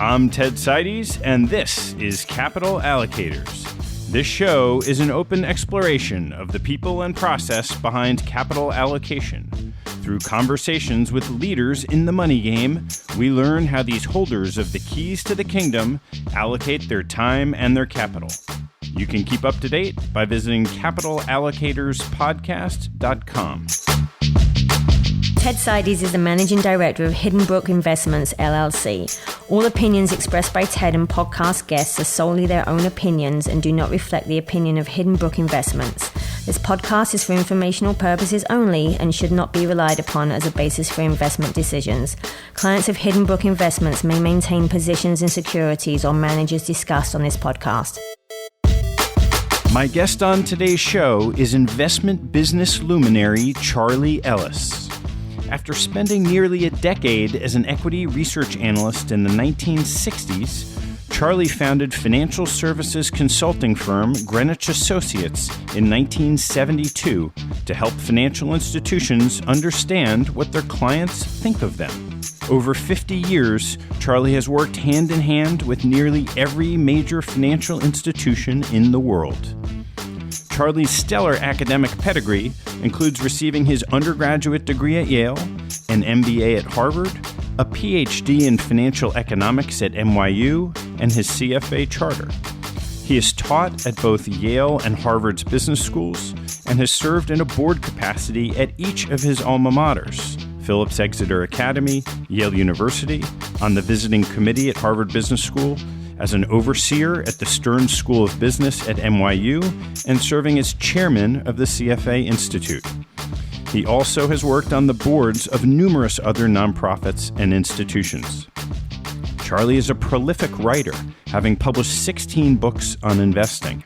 I'm Ted Seides, and this is Capital Allocators. This show is an open exploration of the people and process behind capital allocation. Through conversations with leaders in the money game, we learn how these holders of the keys to the kingdom allocate their time and their capital. You can keep up to date by visiting capitalallocatorspodcast.com. Ted Seides is the Managing Director of Hidden Brook Investments, LLC. All opinions expressed by Ted and podcast guests are solely their own opinions and do not reflect the opinion of Hidden Brook Investments. This podcast is for informational purposes only and should not be relied upon as a basis for investment decisions. Clients of Hidden Brook Investments may maintain positions in securities or managers discussed on this podcast. My guest on today's show is investment business luminary Charley Ellis. After spending nearly a decade as an equity research analyst in the 1960s, Charley founded financial services consulting firm Greenwich Associates in 1972 to help financial institutions understand what their clients think of them. Over 50 years, Charley has worked hand in hand with nearly every major financial institution in the world. Charley's stellar academic pedigree includes receiving his undergraduate degree at Yale, an MBA at Harvard, a PhD in financial economics at NYU, and his CFA charter. He has taught at both Yale and Harvard's business schools and has served in a board capacity at each of his alma maters, Phillips Exeter Academy, Yale University, on the visiting committee at Harvard Business School, as an overseer at the Stern School of Business at NYU, and serving as chairman of the CFA Institute. He also has worked on the boards of numerous other nonprofits and institutions. Charley is a prolific writer, having published 16 books on investing.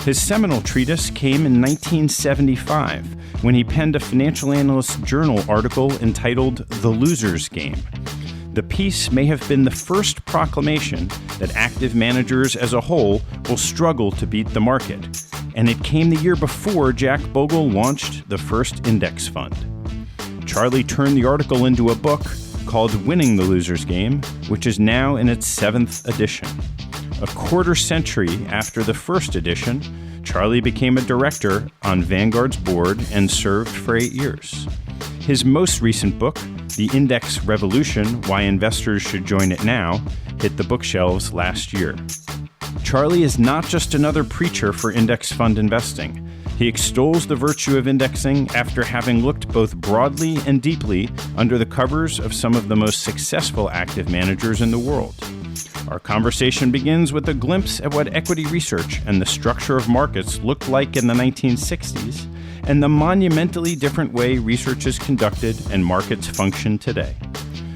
His seminal treatise came in 1975 when he penned a Financial Analyst Journal article entitled The Loser's Game. The piece may have been the first proclamation that active managers as a whole will struggle to beat the market, and it came the year before Jack Bogle launched the first index fund. Charley turned the article into a book called Winning the Loser's Game, which is now in its 7th edition. A quarter century after the first edition, Charley became a director on Vanguard's board and served for 8 years. His most recent book, The Index Revolution: Why Investors Should Join It Now, hit the bookshelves last year. Charley is not just another preacher for index fund investing. He extols the virtue of indexing after having looked both broadly and deeply under the covers of some of the most successful active managers in the world. Our conversation begins with a glimpse at what equity research and the structure of markets looked like in the 1960s, and the monumentally different way research is conducted and markets function today.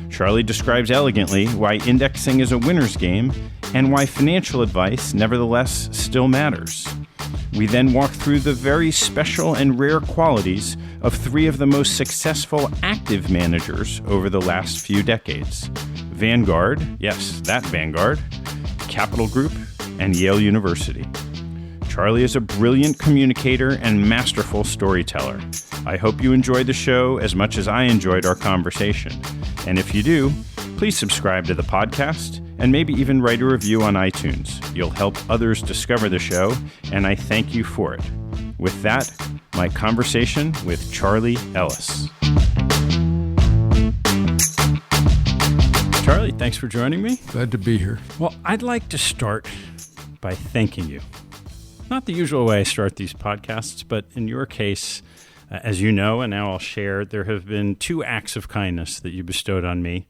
Charley describes elegantly why indexing is a winner's game and why financial advice, nevertheless, still matters. We then walk through the very special and rare qualities of 3 of the most successful active managers over the last few decades: Vanguard, yes, that Vanguard, Capital Group, and Yale University. Charley is a brilliant communicator and masterful storyteller. I hope you enjoyed the show as much as I enjoyed our conversation. And if you do, please subscribe to the podcast and maybe even write a review on iTunes. You'll help others discover the show, and I thank you for it. With that, my conversation with Charley Ellis. Charley, thanks for joining me. Glad to be here. Well, I'd like to start by thanking you. Not the usual way I start these podcasts, but in your case, as you know, and now I'll share, there have been 2 acts of kindness that you bestowed on me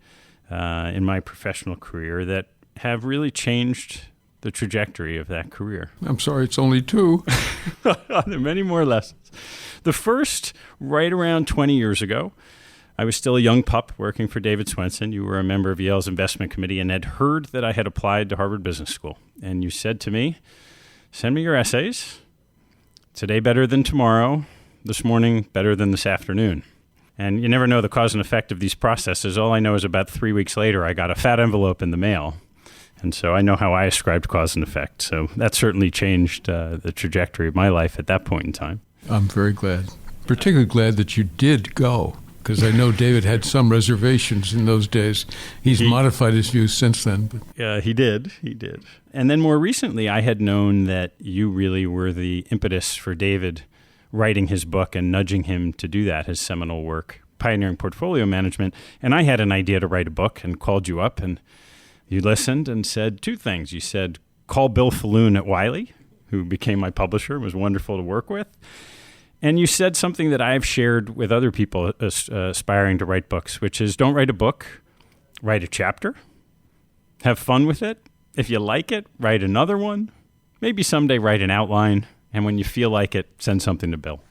in my professional career that have really changed the trajectory of that career. I'm sorry, it's only 2. There are many more lessons. The first, right around 20 years ago, I was still a young pup working for David Swenson. You were a member of Yale's investment committee and had heard that I had applied to Harvard Business School. And you said to me, send me your essays. Today better than tomorrow. This morning better than this afternoon. And you never know the cause and effect of these processes. All I know is about 3 weeks later, I got a fat envelope in the mail. And so I know how I ascribed cause and effect. So that certainly changed the trajectory of my life at that point in time. I'm very glad. Particularly glad that you did go, because I know David had some reservations in those days. He's modified his views since then. But. Yeah, he did. He did. And then more recently, I had known that you really were the impetus for David writing his book and nudging him to do that, his seminal work, Pioneering Portfolio Management. And I had an idea to write a book and called you up, and you listened and said two things. You said, call Bill Falloon at Wiley, who became my publisher, was wonderful to work with. And you said something that I've shared with other people aspiring to write books, which is don't write a book, write a chapter. Have fun with it. If you like it, write another one. Maybe someday write an outline. And when you feel like it, send something to Bill.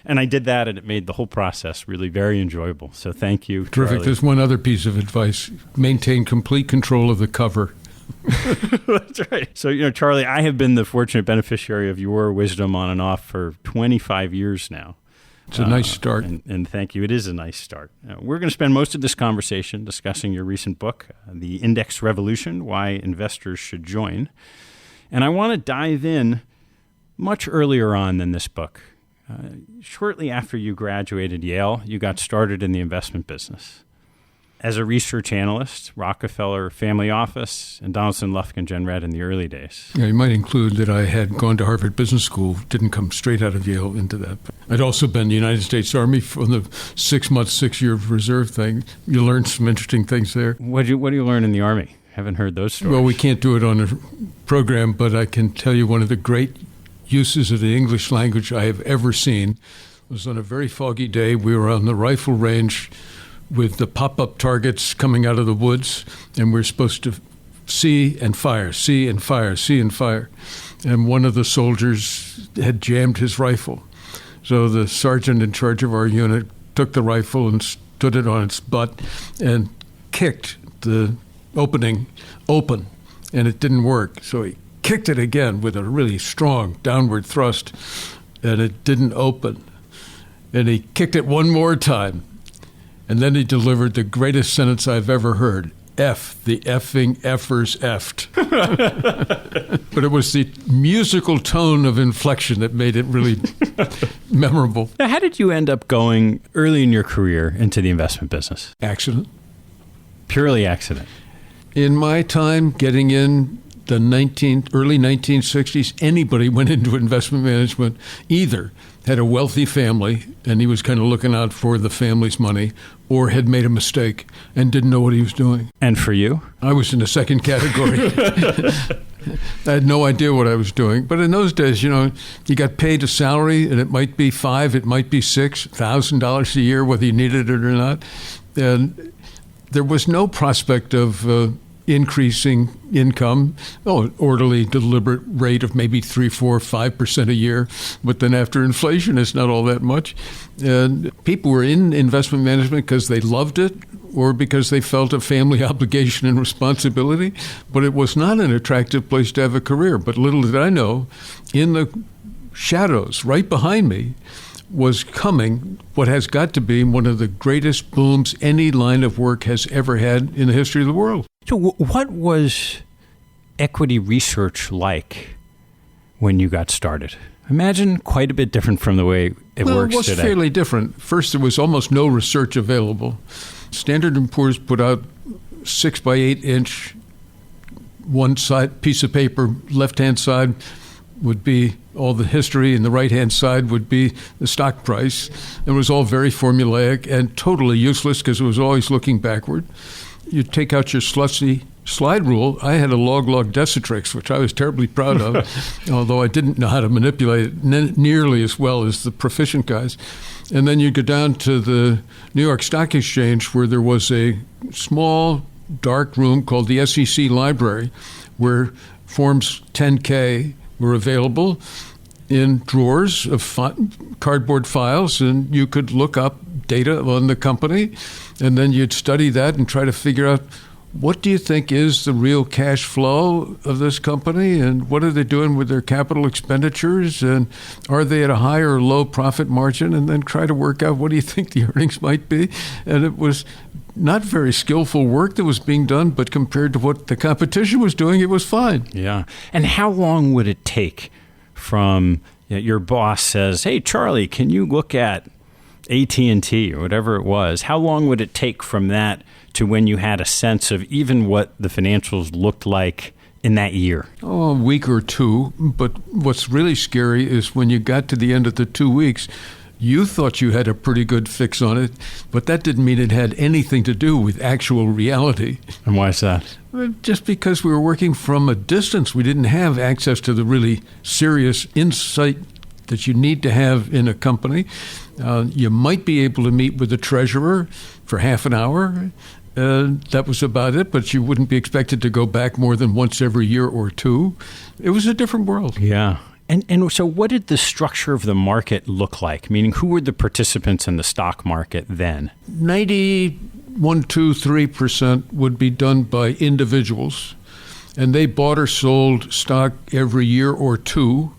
And I did that, and it made the whole process really very enjoyable. So thank you, Terrific. Charley. There's one other piece of advice. Maintain complete control of the cover. That's right. So, Charley, I have been the fortunate beneficiary of your wisdom on and off for 25 years now. It's a nice start. And thank you. It is a nice start. We're going to spend most of this conversation discussing your recent book, The Index Revolution, Why Investors Should Join. And I want to dive in much earlier on than this book. Shortly after you graduated Yale, you got started in the investment business. As a research analyst, Rockefeller Family Office, and Donaldson, Lufkin, Jenrette in the early days. Yeah, you might include that I had gone to Harvard Business School, didn't come straight out of Yale into that. I'd also been in the United States Army from the 6-month, 6-year reserve thing. You learn some interesting things there. What do you learn in the Army? Haven't heard those stories. Well, we can't do it on a program, but I can tell you one of the great uses of the English language I have ever seen was on a very foggy day. We were on the rifle range with the pop-up targets coming out of the woods, and we're supposed to see and fire, see and fire, see and fire. And one of the soldiers had jammed his rifle. So the sergeant in charge of our unit took the rifle and stood it on its butt and kicked the opening open, and it didn't work. So he kicked it again with a really strong downward thrust, and it didn't open. And he kicked it one more time. And then he delivered the greatest sentence I've ever heard. F, the effing effers effed. But it was the musical tone of inflection that made it really memorable. Now, how did you end up going early in your career into the investment business? Accident. Purely accident. In my time, getting in the early 1960s, anybody went into investment management either had a wealthy family, and he was kind of looking out for the family's money, or had made a mistake and didn't know what he was doing. And for you? I was in the second category. I had no idea what I was doing. But in those days, you got paid a salary, and it might be $5,000, it might be $6,000 a year, whether you needed it or not. And there was no prospect of increasing income, an orderly, deliberate rate of maybe 3, 4, 5% a year. But then after inflation, it's not all that much. And people were in investment management because they loved it or because they felt a family obligation and responsibility. But it was not an attractive place to have a career. But little did I know, in the shadows right behind me was coming what has got to be one of the greatest booms any line of work has ever had in the history of the world. So what was equity research like when you got started? Imagine quite a bit different from the way it works today. It was fairly different. First, there was almost no research available. Standard & Poor's put out 6 by 8 inch one side piece of paper, left-hand side would be all the history, and the right-hand side would be the stock price. It was all very formulaic and totally useless because it was always looking backward. You take out your slushy slide rule. I had a log decitrix, which I was terribly proud of, although I didn't know how to manipulate it nearly as well as the proficient guys. And then you go down to the New York Stock Exchange, where there was a small, dark room called the SEC Library, where Forms 10K were available in drawers of cardboard files, and you could look up data on the company, and then you'd study that and try to figure out, what do you think is the real cash flow of this company, and what are they doing with their capital expenditures, and are they at a high or low profit margin, and then try to work out what do you think the earnings might be. And it was not very skillful work that was being done, but compared to what the competition was doing, it was fine. Yeah. And how long would it take from your boss says, hey, Charley, can you look at AT&T or whatever it was, how long would it take from that to when you had a sense of even what the financials looked like in that year? Oh, a week or two. But what's really scary is when you got to the end of the 2 weeks, you thought you had a pretty good fix on it, but that didn't mean it had anything to do with actual reality. And why is that? Just because we were working from a distance, we didn't have access to the really serious insight that you need to have in a company. You might be able to meet with the treasurer for half an hour. That was about it, but you wouldn't be expected to go back more than once every year or two. It was a different world. Yeah. And so what did the structure of the market look like? Meaning, who were the participants in the stock market then? 3% would be done by individuals, and they bought or sold stock every year or two,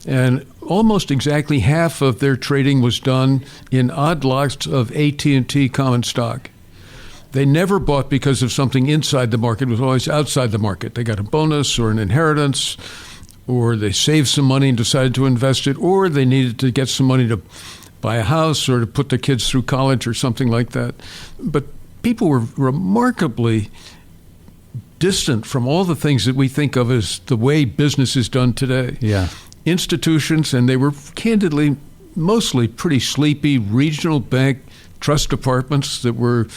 and almost exactly half of their trading was done in odd lots of AT&T common stock. They never bought because of something inside the market. It was always outside the market. They got a bonus or an inheritance, or they saved some money and decided to invest it, or they needed to get some money to buy a house or to put their kids through college or something like that. But people were remarkably distant from all the things that we think of as the way business is done today. Yeah. Institutions, and they were candidly mostly pretty sleepy regional bank trust departments that were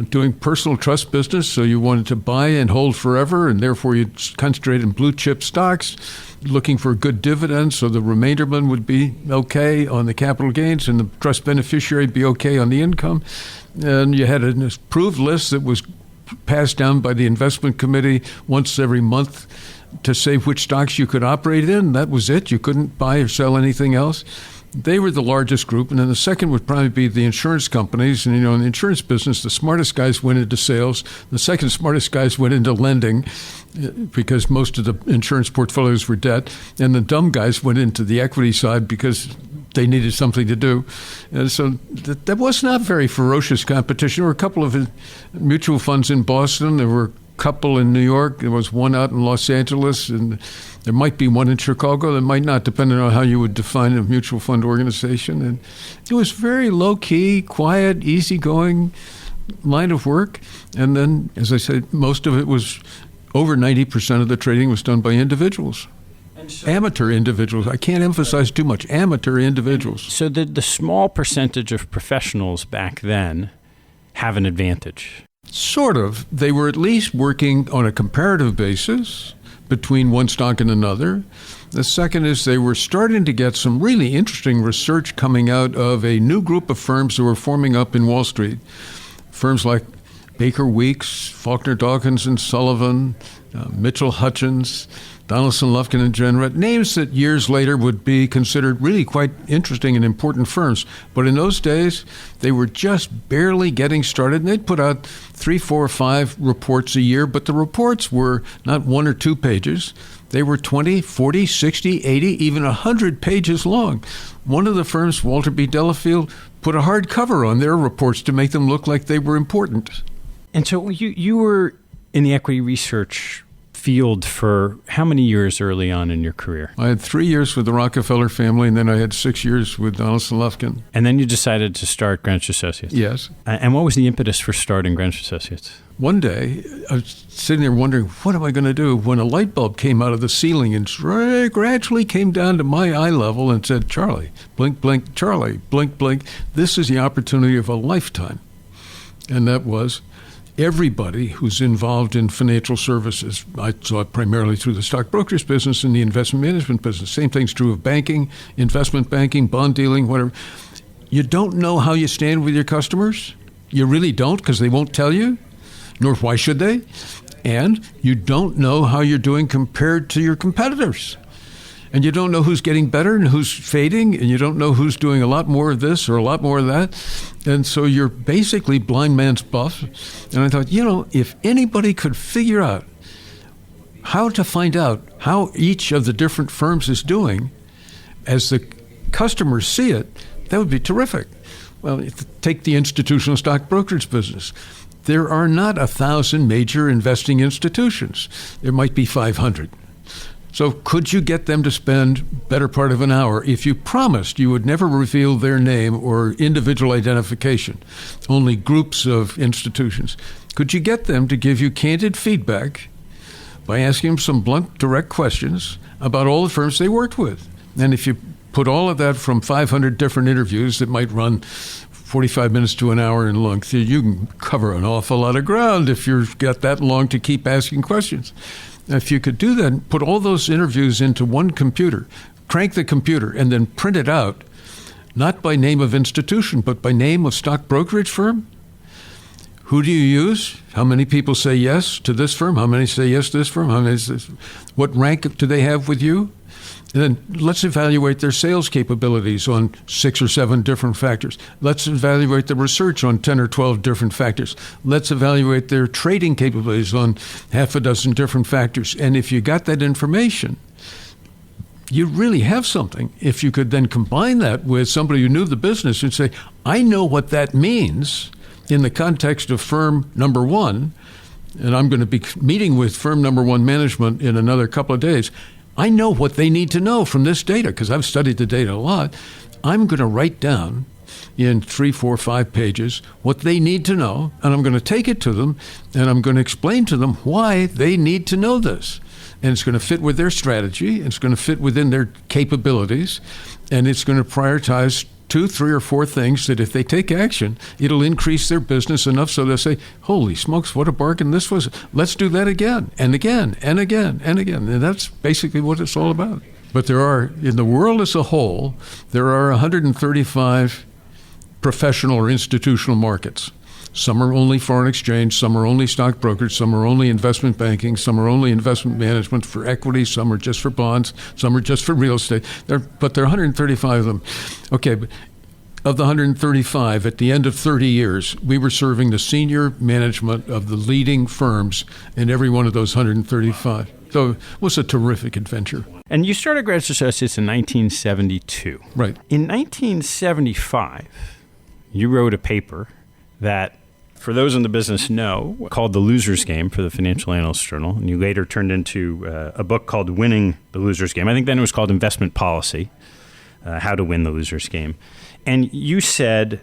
doing personal trust business, so you wanted to buy and hold forever, and therefore you'd concentrate in blue chip stocks, looking for good dividends, so the remainderman would be okay on the capital gains and the trust beneficiary be okay on the income. And you had an approved list that was passed down by the investment committee once every month to say which stocks you could operate in. That was it. You couldn't buy or sell anything else. They were the largest group, and then the second would probably be the insurance companies. And, in the insurance business, the smartest guys went into sales. The second smartest guys went into lending because most of the insurance portfolios were debt. And the dumb guys went into the equity side because they needed something to do. And so that was not very ferocious competition. There were a couple of mutual funds in Boston. There were a couple in New York. There was one out in Los Angeles, and there might be one in Chicago. There might not, depending on how you would define a mutual fund organization. And it was very low-key, quiet, easygoing line of work. And then, as I said, most of it was over 90% of the trading was done by individuals. Amateur individuals. I can't emphasize too much. Amateur individuals. So the small percentage of professionals back then have an advantage. Sort of. They were at least working on a comparative basis between one stock and another. The second is they were starting to get some really interesting research coming out of a new group of firms that were forming up in Wall Street. Firms like Baker Weeks, Faulkner Dawkins and Sullivan, Mitchell Hutchins, Donaldson, Lufkin, and Jenrette, names that years later would be considered really quite interesting and important firms. But in those days, they were just barely getting started, and they'd put out 3, 4, 5 reports a year, but the reports were not 1 or 2 pages. They were 20, 40, 60, 80, even 100 pages long. One of the firms, Walter B. Delafield, put a hardcover on their reports to make them look like they were important. And so you were in the equity research field for how many years early on in your career? I had 3 years with the Rockefeller family, and then I had 6 years with Donaldson Lufkin. And then you decided to start Greenwich Associates? Yes. And what was the impetus for starting Greenwich Associates? One day, I was sitting there wondering, what am I going to do? When a light bulb came out of the ceiling and gradually came down to my eye level and said, Charlie, blink, blink, Charlie, blink, blink. This is the opportunity of a lifetime. And that was everybody who's involved in financial services. I saw it primarily through the stock brokerage business and the investment management business. Same thing's true of banking, investment banking, bond dealing, whatever. You don't know how you stand with your customers. You really don't, because they won't tell you, nor why should they? And you don't know how you're doing compared to your competitors. And you don't know who's getting better and who's fading, and you don't know who's doing a lot more of this or a lot more of that. And so you're basically blind man's buff. And I thought, if anybody could figure out how to find out how each of the different firms is doing as the customers see it, that would be terrific. Well, take the institutional stock brokerage business. There are not 1,000 major investing institutions. There might be 500. So could you get them to spend better part of an hour if you promised you would never reveal their name or individual identification, only groups of institutions? Could you get them to give you candid feedback by asking them some blunt, direct questions about all the firms they worked with? And if you put all of that from 500 different interviews that might run 45 minutes to an hour in length, you can cover an awful lot of ground if you've got that long to keep asking questions. If you could do that, put all those interviews into one computer, crank the computer, and then print it out, not by name of institution, but by name of stock brokerage firm. Who do you use? How many people say yes to this firm? How many say yes to this firm? How many what rank do they have with you? And then let's evaluate their sales capabilities on 6 or 7 different factors. Let's evaluate the research on 10 or 12 different factors. Let's evaluate their trading capabilities on half a dozen different factors. And if you got that information, you really have something. If you could then combine that with somebody who knew the business and say, I know what that means in the context of firm number one, and I'm going to be meeting with firm number one management in another couple of days. I know what they need to know from this data because I've studied the data a lot. I'm going to write down in 3, 4, 5 pages what they need to know, and I'm going to take it to them, and I'm going to explain to them why they need to know this. And it's going to fit with their strategy, it's going to fit within their capabilities, and it's going to prioritize 2, 3, or 4 things that if they take action, it'll increase their business enough so they'll say, holy smokes, what a bargain this was. Let's do that again, and again, and again, and again. And that's basically what it's all about. But there are, in the world as a whole, there are 135 professional or institutional markets. Some are only foreign exchange, some are only stock brokerage, some are only investment banking, some are only investment management for equity, some are just for bonds, some are just for real estate. But there are 135 of them. Okay, but of the 135, at the end of 30 years, we were serving the senior management of the leading firms in every one of those 135. So it was a terrific adventure. And you started Greenwich Associates in 1972. Right. In 1975, you wrote a paper that, for those in the business know, called The Loser's Game for the Financial Analyst Journal. And you later turned into a book called Winning the Loser's Game. I think then it was called Investment Policy, How to Win the Loser's Game. And you said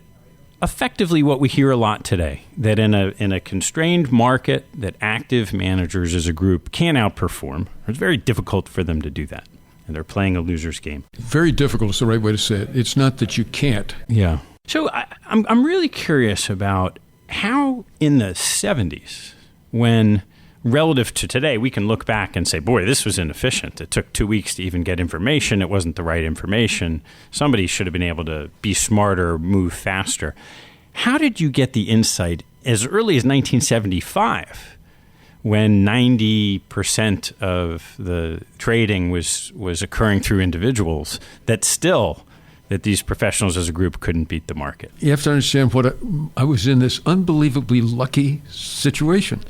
effectively what we hear a lot today, that in a constrained market, that active managers as a group can outperform. It's very difficult for them to do that. And they're playing a loser's game. Very difficult is the right way to say it. It's not that you can't. Yeah. So I'm really curious about how in the 70s, when relative to today, we can look back and say, boy, this was inefficient. It took 2 weeks to even get information. It wasn't the right information. Somebody should have been able to be smarter, move faster. How did you get the insight as early as 1975, when 90% of the trading was occurring through individuals, that these professionals as a group couldn't beat the market? You have to understand I was in this unbelievably lucky situation.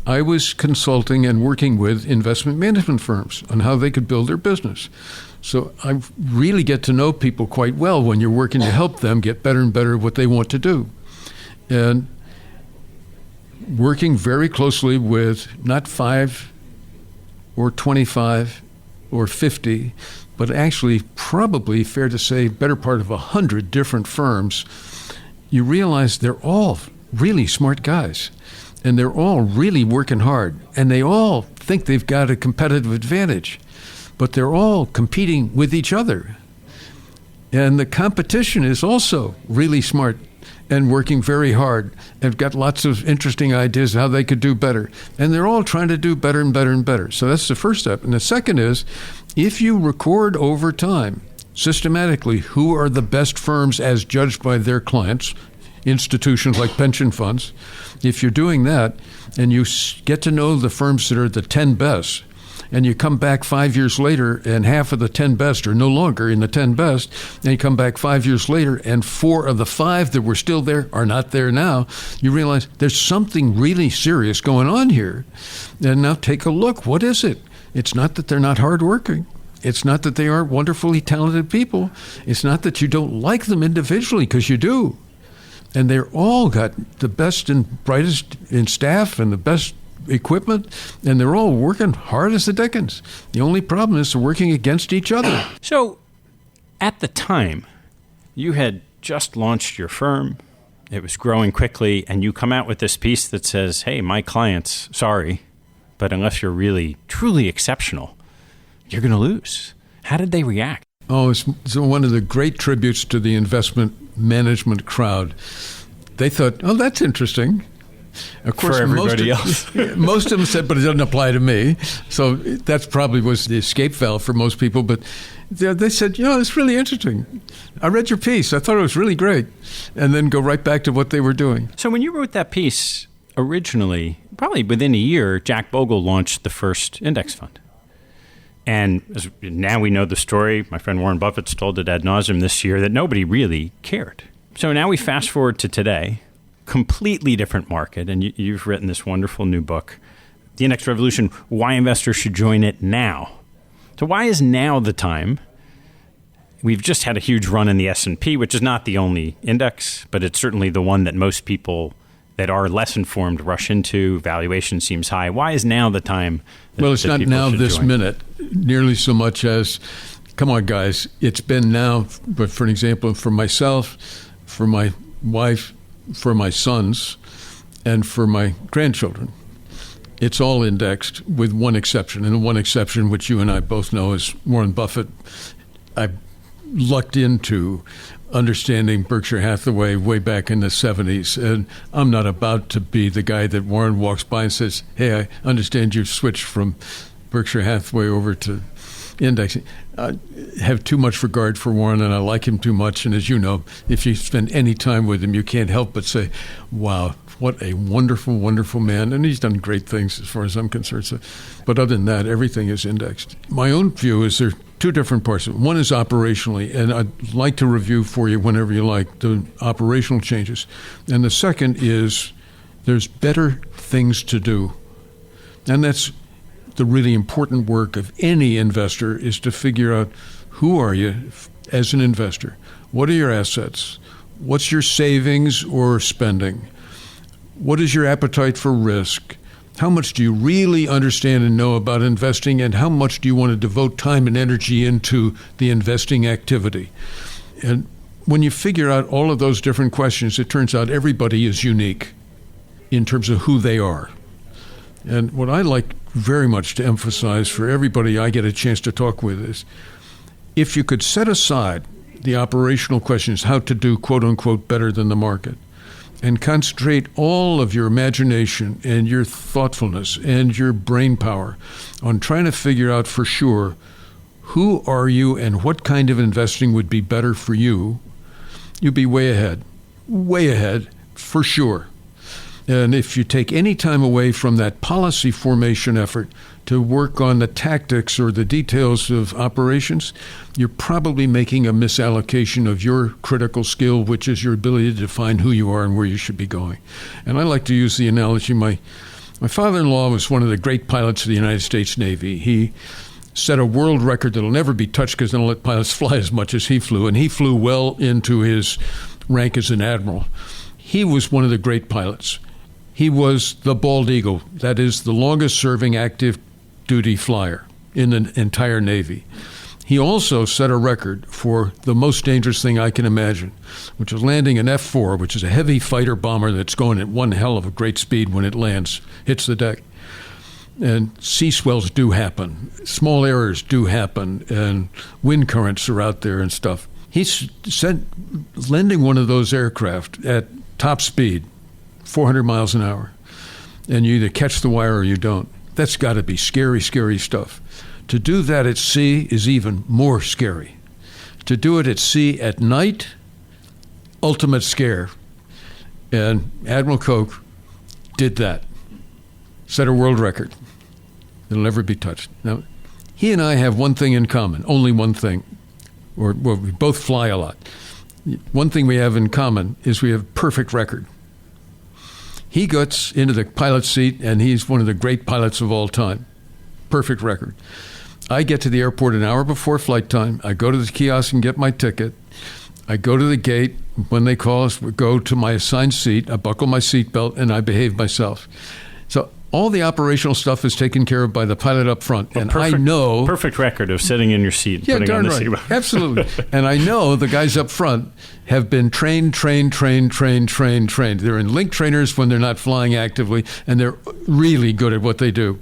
I was consulting and working with investment management firms on how they could build their business. So I really get to know people quite well when you're working to help them get better and better at what they want to do. And working very closely with not 5 or 25 or 50, but actually probably, fair to say, better part of 100 different firms, you realize they're all really smart guys. And they're all really working hard. And they all think they've got a competitive advantage. But they're all competing with each other. And the competition is also really smart and working very hard and got lots of interesting ideas how they could do better. And they're all trying to do better and better and better. So that's the first step. And the second is, if you record over time, systematically, who are the best firms as judged by their clients, institutions like pension funds, if you're doing that and you get to know the firms that are the 10 best, and you come back 5 years later and half of the 10 best are no longer in the 10 best, and you come back 5 years later and 4 of the 5 that were still there are not there now, you realize there's something really serious going on here. And now take a look. What is it? It's not that they're not hardworking. It's not that they aren't wonderfully talented people. It's not that you don't like them individually, because you do. And they're all got the best and brightest in staff and the best equipment, and they're all working hard as the dickens. The only problem is they're working against each other. So at the time, you had just launched your firm. It was growing quickly, and you come out with this piece that says, hey, my clients, sorry, but unless you're really, truly exceptional, you're going to lose. How did they react? Oh, it's one of the great tributes to the investment management crowd. They thought, oh, that's interesting. Of course, for everybody else. Most of them said, but it doesn't apply to me. So that probably was the escape valve for most people. But they said, it's really interesting. I read your piece. I thought it was really great. And then go right back to what they were doing. So when you wrote that piece originally, probably within a year, Jack Bogle launched the first index fund. And now we know the story. My friend Warren Buffett's told it ad nauseum this year that nobody really cared. So now we fast forward to today, completely different market. And you've written this wonderful new book, The Index Revolution, Why Investors Should Join It Now. So why is now the time? We've just had a huge run in the S&P, which is not the only index, but it's certainly the one that most people that are less informed rush into. Valuation seems high. Why is now the time? Well, it's not now this minute nearly so much as, come on, guys, it's been now, but for an example, for myself, for my wife, for my sons, and for my grandchildren. It's all indexed with one exception, and the one exception, which you and I both know, is Warren Buffett. I lucked into understanding Berkshire Hathaway way back in the 70s, and I'm not about to be the guy that Warren walks by and says, hey, I understand you've switched from Berkshire Hathaway over to indexing. I have too much regard for Warren, and I like him too much, and as you know, if you spend any time with him, you can't help but say, wow, what a wonderful, wonderful man, and he's done great things as far as I'm concerned. So, but other than that, everything is indexed. My own view is there are two different parts of it. One is operationally, and I'd like to review for you whenever you like the operational changes. And the second is there's better things to do. And that's the really important work of any investor, is to figure out who are you as an investor? What are your assets? What's your savings or spending? What is your appetite for risk? How much do you really understand and know about investing, and how much do you want to devote time and energy into the investing activity? And when you figure out all of those different questions, it turns out everybody is unique in terms of who they are. And what I like very much to emphasize for everybody I get a chance to talk with is, if you could set aside the operational questions, how to do, quote unquote, better than the market, and concentrate all of your imagination and your thoughtfulness and your brain power on trying to figure out for sure who are you and what kind of investing would be better for you, you'd be way ahead for sure. And if you take any time away from that policy formation effort to work on the tactics or the details of operations, you're probably making a misallocation of your critical skill, which is your ability to define who you are and where you should be going. And I like to use the analogy, my father-in-law was one of the great pilots of the United States Navy. He set a world record that'll never be touched because they don't let pilots fly as much as he flew, and he flew well into his rank as an admiral. He was one of the great pilots. He was the bald eagle, that is the longest-serving active duty flyer in the entire Navy. He also set a record for the most dangerous thing I can imagine, which is landing an F-4, which is a heavy fighter bomber that's going at one hell of a great speed when it lands, hits the deck. And sea swells do happen, small errors do happen, and wind currents are out there and stuff. He said landing one of those aircraft at top speed, 400 miles an hour, and you either catch the wire or you don't. That's got to be scary, scary stuff. To do that at sea is even more scary. To do it at sea at night, ultimate scare. And Admiral Koch did that. Set a world record. It'll never be touched. Now, he and I have one thing in common, only one thing. Well, we both fly a lot. One thing we have in common is we have perfect record. He gets into the pilot's seat, and he's one of the great pilots of all time. Perfect record. I get to the airport an hour before flight time. I go to the kiosk and get my ticket. I go to the gate. When they call us, we go to my assigned seat. I buckle my seatbelt, and I behave myself. So All the operational stuff is taken care of by the pilot up front. Well, and perfect, I know... Perfect record of sitting in your seat and putting on the seatbelt. Absolutely. And I know the guys up front have been trained. They're in link trainers when they're not flying actively, and they're really good at what they do.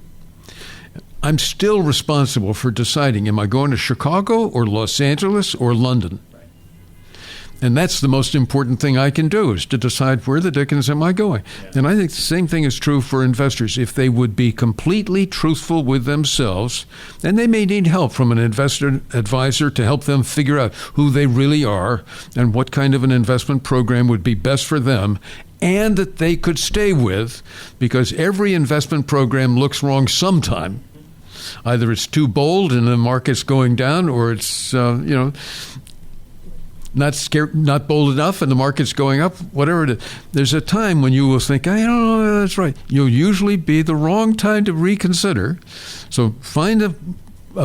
I'm still responsible for deciding, am I going to Chicago or Los Angeles or London? And that's the most important thing I can do, is to decide where the dickens am I going. And I think the same thing is true for investors. If they would be completely truthful with themselves, and they may need help from an investor advisor to help them figure out who they really are and what kind of an investment program would be best for them, and that they could stay with, because every investment program looks wrong sometime. Either it's too bold and the market's going down, or it's, not bold enough and the market's going up, whatever it is. There's a time when you will think, I don't know, that's right. You'll usually be the wrong time to reconsider. So find a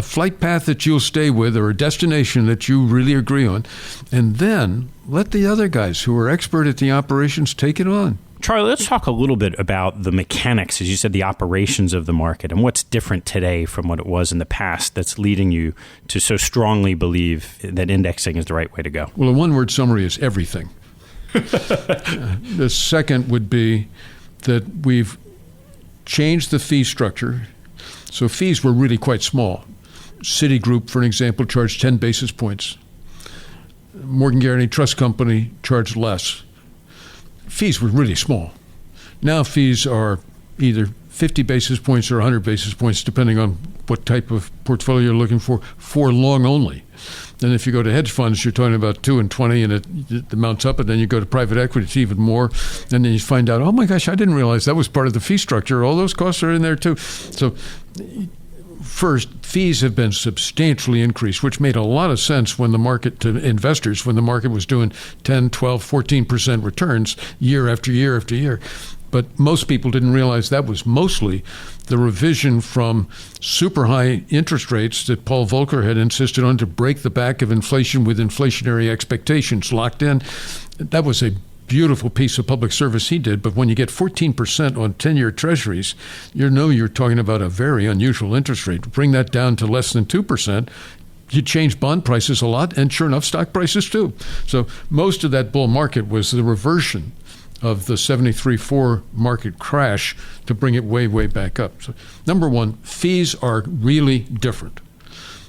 flight path that you'll stay with, or a destination that you really agree on, and then let the other guys who are expert at the operations take it on. Charley, let's talk a little bit about the mechanics, as you said, the operations of the market, and what's different today from what it was in the past that's leading you to so strongly believe that indexing is the right way to go. Well, a one-word summary is everything. The second would be that we've changed the fee structure. So fees were really quite small. Citigroup, for an example, charged 10 basis points. Morgan Guaranty Trust Company charged less. Fees were really small. Now fees are either 50 basis points or 100 basis points, depending on what type of portfolio you're looking for long only. Then if you go to hedge funds, you're talking about 2 and 20, and it mounts up, and then you go to private equity, it's even more. And then you find out, oh my gosh, I didn't realize that was part of the fee structure. All those costs are in there too. So first, fees have been substantially increased, which made a lot of sense when the market, to investors, when the market was doing 10, 12, 14% returns year after year after year. But most people didn't realize that was mostly the revision from super high interest rates that Paul Volcker had insisted on to break the back of inflation with inflationary expectations locked in. That was a beautiful piece of public service he did, but when you get 14% on 10-year treasuries, you're talking about a very unusual interest rate. Bring that down to less than 2%, you change bond prices a lot, and sure enough, stock prices too. So most of that bull market was the reversion of the 73.4 market crash to bring it way, way back up. So number one, fees are really different.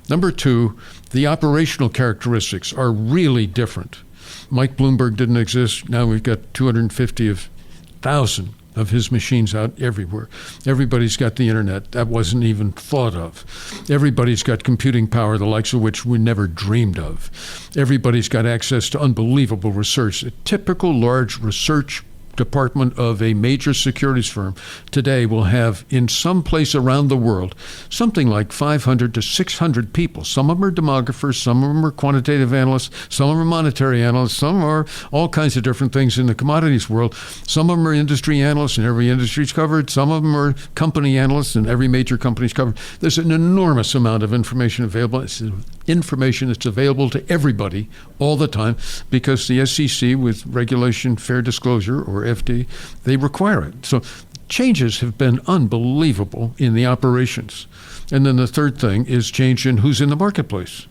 Number two, the operational characteristics are really different. Mike Bloomberg didn't exist. Now we've got 250,000 of his machines out everywhere. Everybody's got the internet. That wasn't even thought of. Everybody's got computing power, the likes of which we never dreamed of. Everybody's got access to unbelievable research. A typical large research department of a major securities firm today will have, in some place around the world, something like 500 to 600 people. Some of them are demographers, some of them are quantitative analysts, some of them are monetary analysts, some are all kinds of different things in the commodities world. Some of them are industry analysts, and every industry's covered. Some of them are company analysts, and every major company's covered. There's an enormous amount of information available. It's information that's available to everybody all the time, because the SEC, with Regulation Fair Disclosure, or FD, they require it. So changes have been unbelievable in the operations. And then the third thing is change in who's in the marketplace.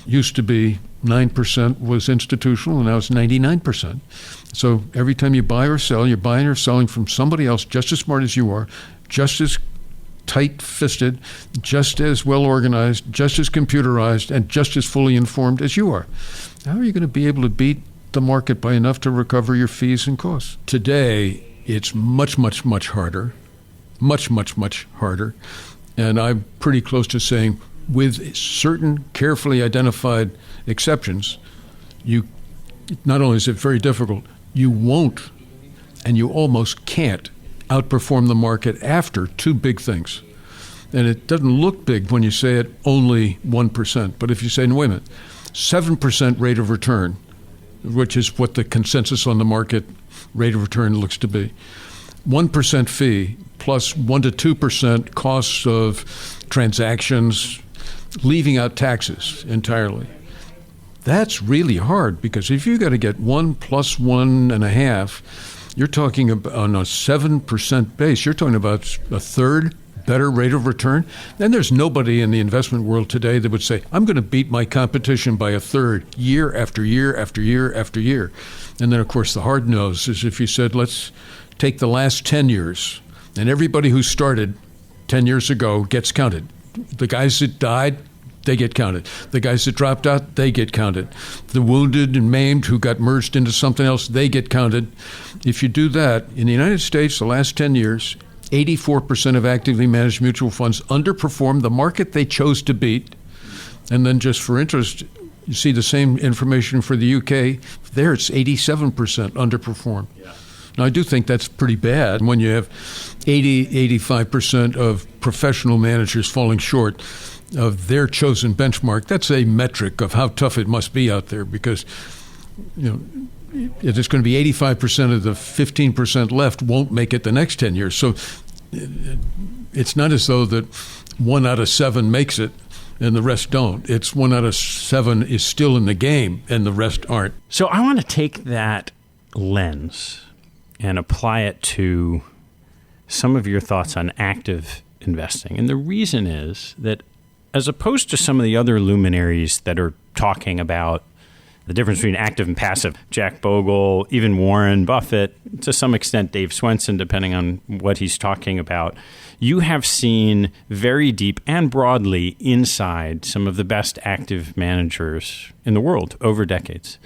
Used to be 9% was institutional, and now it's 99%. So every time you buy or sell, you're buying or selling from somebody else just as smart as you are, just as tight-fisted, just as well-organized, just as computerized, and just as fully informed as you are. How are you going to be able to beat the market by enough to recover your fees and costs? Today, it's much, much, much harder. Much, much, much harder. And I'm pretty close to saying, with certain carefully identified exceptions, you not only is it very difficult, you won't, and you almost can't outperform the market after two big things. And it doesn't look big when you say it only 1%. But if you say, no, wait a minute, 7% rate of return, which is what the consensus on the market rate of return looks to be, 1% fee plus 1 to 2% costs of transactions, leaving out taxes entirely. That's really hard, because if you got to get 1 plus 1.5, you're talking about on a 7% base, you're talking about a third better rate of return. Then there's nobody in the investment world today that would say, I'm going to beat my competition by a third year after year after year after year. And then, of course, the hard nose is if you said, let's take the last 10 years, and everybody who started 10 years ago gets counted. The guys that died, they get counted. The guys that dropped out, they get counted. The wounded and maimed who got merged into something else, they get counted. If you do that, in the United States, the last 10 years, 84% of actively managed mutual funds underperformed the market they chose to beat. And then just for interest, you see the same information for the UK. There it's 87% underperformed. Yeah. Now, I do think that's pretty bad when you have 85% of professional managers falling short of their chosen benchmark. That's a metric of how tough it must be out there because, it's going to be 85% of the 15% left won't make it the next 10 years. So it's not as though that 1 out of 7 makes it and the rest don't. It's 1 out of 7 is still in the game and the rest aren't. So I want to take that lens and apply it to some of your thoughts on active investing. And the reason is that as opposed to some of the other luminaries that are talking about the difference between active and passive, Jack Bogle, even Warren Buffett, to some extent Dave Swenson, depending on what he's talking about, you have seen very deep and broadly inside some of the best active managers in the world over decades.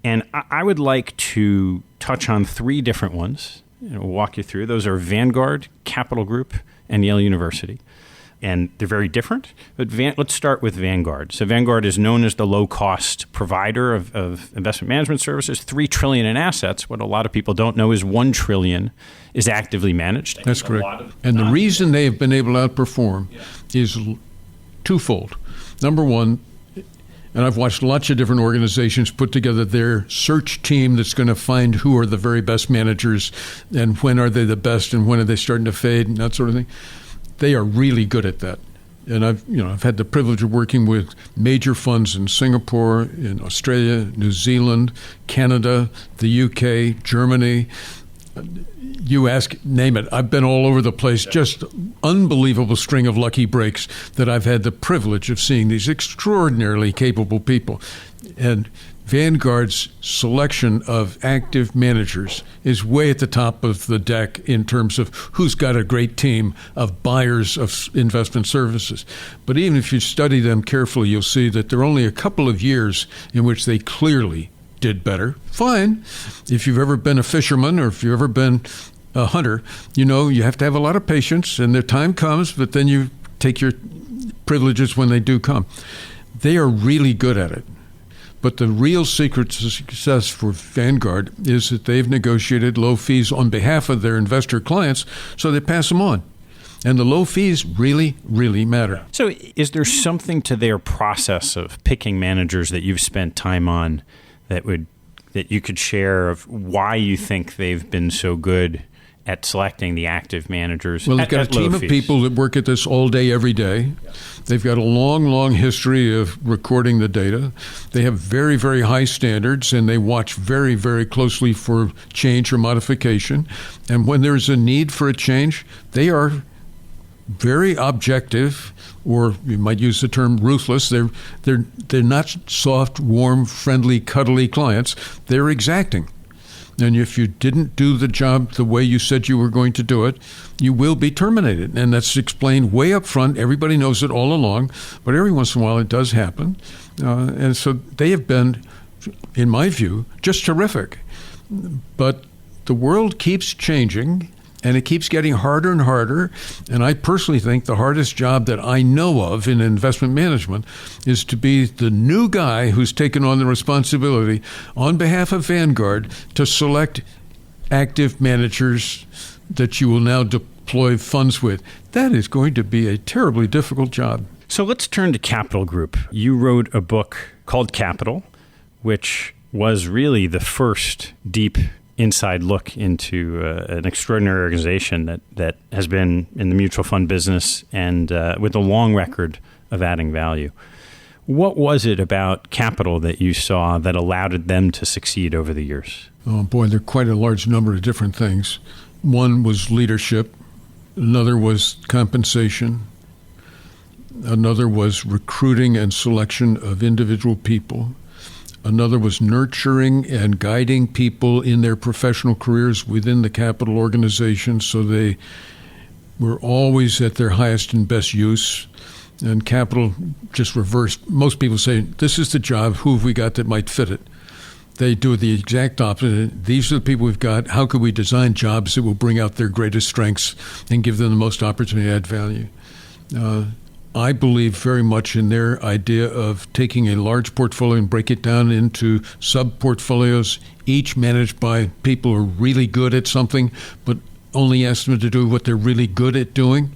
And I would like to touch on 3 different ones. We'll walk you through. Those are Vanguard, Capital Group, and Yale University. And they're very different. But let's start with Vanguard. So Vanguard is known as the low-cost provider of investment management services. $3 trillion in assets. What a lot of people don't know is $1 trillion is actively managed. That's correct. And the reason they have been able to outperform is twofold. Number one, and I've watched lots of different organizations put together their search team that's going to find who are the very best managers and when are they the best and when are they starting to fade and that sort of thing. They are really good at that. And I've had the privilege of working with major funds in Singapore, in Australia, New Zealand, Canada, the UK, Germany. You ask, name it. I've been all over the place. Just unbelievable string of lucky breaks that I've had the privilege of seeing these extraordinarily capable people. And Vanguard's selection of active managers is way at the top of the deck in terms of who's got a great team of buyers of investment services. But even if you study them carefully, you'll see that there are only a couple of years in which they clearly did better. Fine. If you've ever been a fisherman or if you've ever been a hunter, you have to have a lot of patience and their time comes, but then you take your privileges when they do come. They are really good at it. But the real secret to success for Vanguard is that they've negotiated low fees on behalf of their investor clients, so they pass them on. And the low fees really, really matter. So is there something to their process of picking managers that you've spent time on that you could share of why you think they've been so good at selecting the active managers? Well, they've got a team of people that work at this all day, every day. Yeah. They've got a long, long history of recording the data. They have very, very high standards, and they watch very, very closely for change or modification. And when there's a need for a change, they are very objective, or you might use the term ruthless. They're not soft, warm, friendly, cuddly clients. They're exacting. And if you didn't do the job the way you said you were going to do it, you will be terminated. And that's explained way up front. Everybody knows it all along. But every once in a while it does happen. And so they have been, in my view, just terrific. But the world keeps changing. And it keeps getting harder and harder. And I personally think the hardest job that I know of in investment management is to be the new guy who's taken on the responsibility on behalf of Vanguard to select active managers that you will now deploy funds with. That is going to be a terribly difficult job. So let's turn to Capital Group. You wrote a book called Capital, which was really the first deep inside look into an extraordinary organization that has been in the mutual fund business and with a long record of adding value. What was it about Capital that you saw that allowed them to succeed over the years? Oh boy, there are quite a large number of different things. One was leadership. Another was compensation. Another was recruiting and selection of individual people. Another was nurturing and guiding people in their professional careers within the capital organization so they were always at their highest and best use. And capital just reversed. Most people say, this is the job, who have we got that might fit it? They do the exact opposite. These are the people we've got. How could we design jobs that will bring out their greatest strengths and give them the most opportunity to add value? I believe very much in their idea of taking a large portfolio and break it down into sub-portfolios, each managed by people who are really good at something, but only ask them to do what they're really good at doing,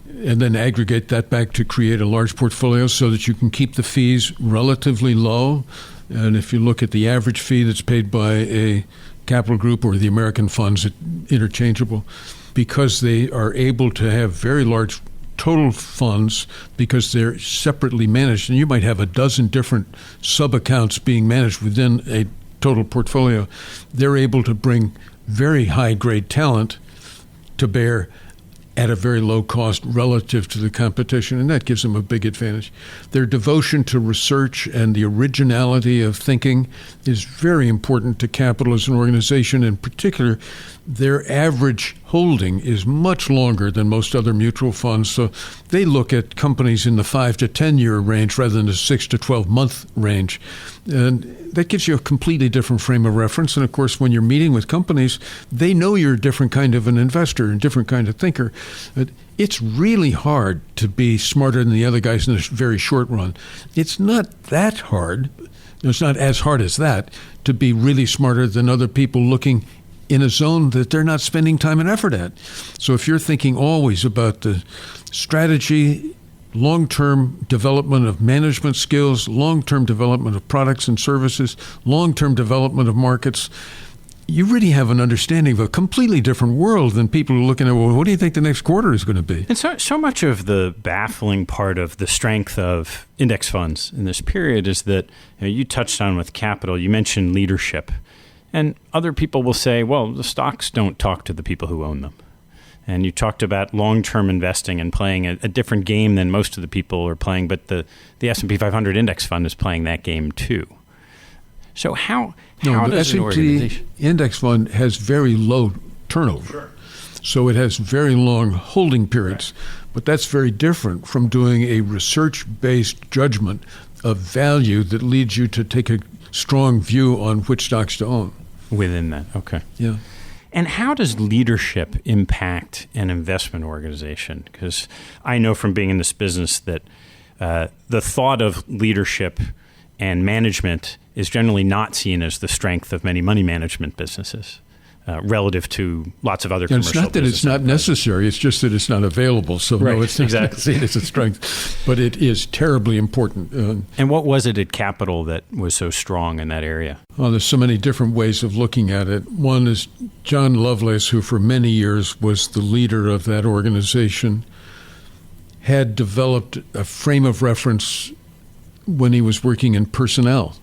and then aggregate that back to create a large portfolio so that you can keep the fees relatively low. And if you look at the average fee that's paid by a capital group or the American funds, it's interchangeable, because they are able to have very large total funds because they're separately managed. And you might have a dozen different sub-accounts being managed within a total portfolio. They're able to bring very high-grade talent to bear at a very low cost relative to the competition, and that gives them a big advantage. Their devotion to research and the originality of thinking is very important to capital as an organization. In particular, their average holding is much longer than most other mutual funds, so they look at companies in the 5 to 10 year range rather than the 6 to 12 month range. And that gives you a completely different frame of reference. And of course, when you're meeting with companies, they know you're a different kind of an investor, a different kind of thinker. But it's really hard to be smarter than the other guys in the very short run. It's not that hard. It's not as hard as that to be really smarter than other people looking in a zone that they're not spending time and effort at. So if you're thinking always about the strategy, long-term development of management skills, long-term development of products and services, long-term development of markets, you really have an understanding of a completely different world than people who are looking at, well, what do you think the next quarter is going to be? And so much of the baffling part of the strength of index funds in this period is that you touched on with capital, you mentioned leadership. And other people will say, well, the stocks don't talk to the people who own them. And you talked about long-term investing and playing a different game than most of the people are playing, but the S&P 500 index fund is playing that game too. So how does an organization... The index fund has very low turnover. Sure. So it has very long holding periods. Right. But that's very different from doing a research-based judgment of value that leads you to take a strong view on which stocks to own. Within that, okay. Yeah. And how does leadership impact an investment organization? Because I know from being in this business that the thought of leadership and management is generally not seen as the strength of many money management businesses relative to lots of other commercial businesses. It's not that it's not necessary, it's just that it's not available. So right, no, it's exactly. not seen as a strength, but it is terribly important. And what was it at Capital that was so strong in that area? Well, there's so many different ways of looking at it. One is John Lovelace, who for many years was the leader of that organization, had developed a frame of reference when he was working in personnel.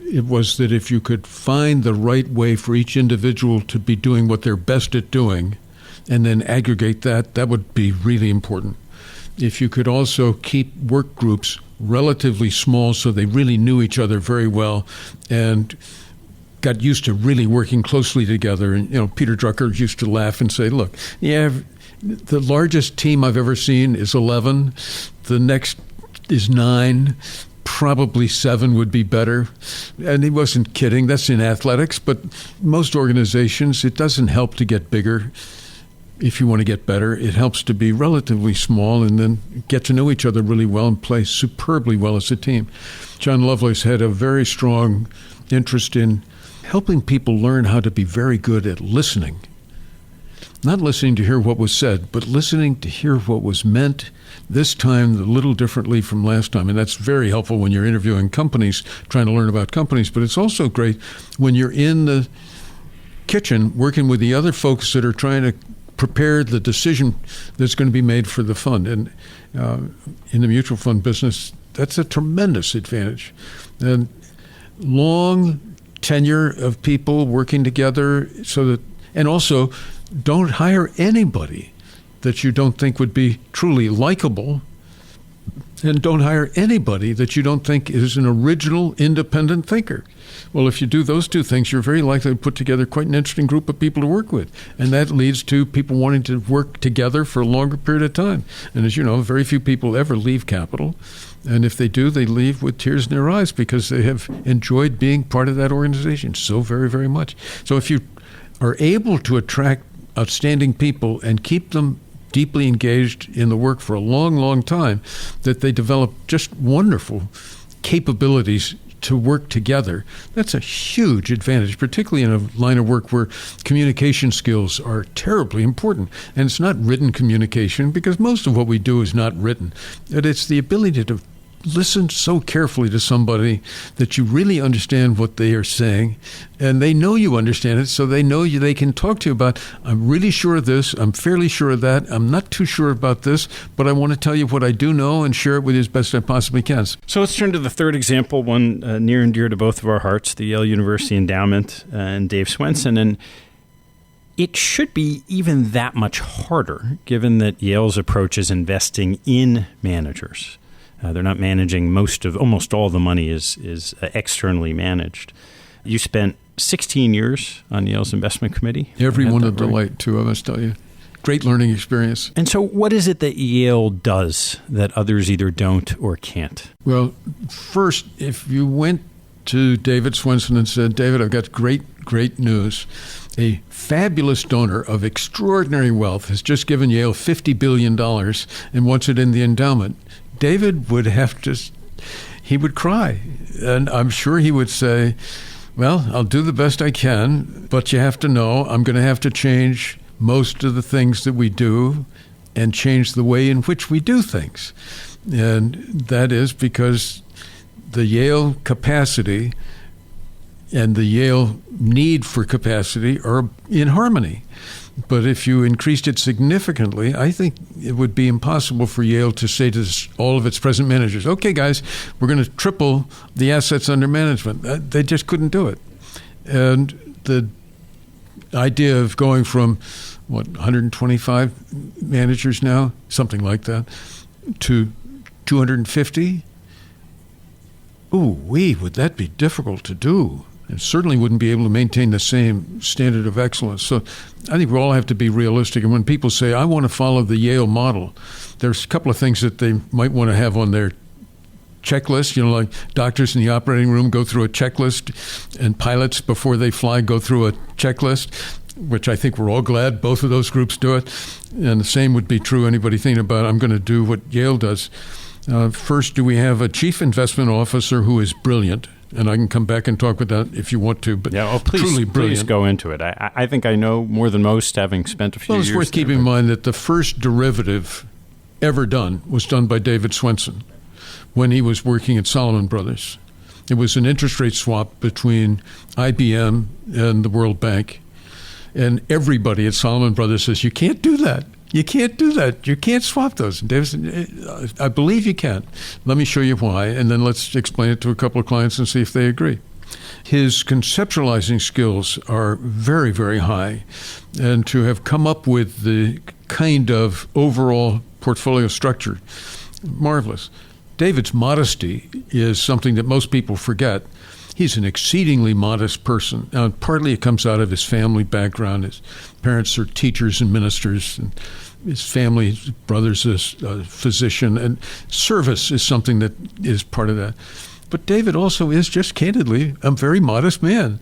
It was that if you could find the right way for each individual to be doing what they're best at doing and then aggregate that, that would be really important. If you could also keep work groups relatively small so they really knew each other very well and got used to really working closely together. And, Peter Drucker used to laugh and say, look, the largest team I've ever seen is 11. The next is 9. Probably 7 would be better. And he wasn't kidding. That's in athletics. But most organizations, it doesn't help to get bigger if you want to get better. It helps to be relatively small and then get to know each other really well and play superbly well as a team. John Lovelace had a very strong interest in helping people learn how to be very good at listening. Not listening to hear what was said, but listening to hear what was meant this time a little differently from last time. And that's very helpful when you're interviewing companies, trying to learn about companies. But it's also great when you're in the kitchen working with the other folks that are trying to prepare the decision that's going to be made for the fund. And in the mutual fund business, that's a tremendous advantage. And long tenure of people working together, and also don't hire anybody that you don't think would be truly likable, and don't hire anybody that you don't think is an original, independent thinker. Well, if you do those two things, you're very likely to put together quite an interesting group of people to work with. And that leads to people wanting to work together for a longer period of time. And as you know, very few people ever leave capital. And if they do, they leave with tears in their eyes because they have enjoyed being part of that organization so very, very much. So if you are able to attract outstanding people and keep them deeply engaged in the work for a long, long time, that they develop just wonderful capabilities to work together, that's a huge advantage, particularly in a line of work where communication skills are terribly important. And it's not written communication, because most of what we do is not written. It's the ability to listen so carefully to somebody that you really understand what they are saying, and they know you understand it, so they know you. They can talk to you about, I'm really sure of this, I'm fairly sure of that, I'm not too sure about this, but I want to tell you what I do know and share it with you as best I possibly can. So let's turn to the third example, one near and dear to both of our hearts, the Yale University Endowment and Dave Swenson. And it should be even that much harder, given that Yale's approach is investing in managers. They're not managing almost all the money is externally managed. You spent 16 years on Yale's investment committee. Every one a delight, too, I must tell you. Great learning experience. And so what is it that Yale does that others either don't or can't? Well, first, if you went to David Swenson and said, David, I've got great news. A fabulous donor of extraordinary wealth has just given Yale $50 billion and wants it in the endowment. David would he would cry. And I'm sure he would say, well, I'll do the best I can, but you have to know I'm going to have to change most of the things that we do and change the way in which we do things. And that is because the Yale capacity and the Yale need for capacity are in harmony. But if you increased it significantly, I think it would be impossible for Yale to say to all of its present managers, okay, guys, we're going to triple the assets under management. They just couldn't do it. And the idea of going from, 125 managers now, something like that, to 250? Would that be difficult to do? And certainly wouldn't be able to maintain the same standard of excellence. So I think we all have to be realistic. And when people say, I want to follow the Yale model, there's a couple of things that they might want to have on their checklist. Like doctors in the operating room go through a checklist, and pilots before they fly go through a checklist, which I think we're all glad both of those groups do it. And the same would be true anybody thinking about, I'm going to do what Yale does. First, do we have a chief investment officer who is brilliant? And I can come back and talk about that if you want to. But truly brilliant. Please go into it. I think I know more than most, having spent a few years. Well, it's worth keeping in mind that the first derivative ever done was done by David Swenson when he was working at Salomon Brothers. It was an interest rate swap between IBM and the World Bank. And everybody at Salomon Brothers says, you can't do that. You can't do that. You can't swap those. And David said, I believe you can. Let me show you why, and then let's explain it to a couple of clients and see if they agree. His conceptualizing skills are very, very high, and to have come up with the kind of overall portfolio structure, marvelous. David's modesty is something that most people forget. He's an exceedingly modest person. Now, partly it comes out of his family background. His parents are teachers and ministers, and his family, his brother's a physician, and service is something that is part of that. But David also is, just candidly, a very modest man.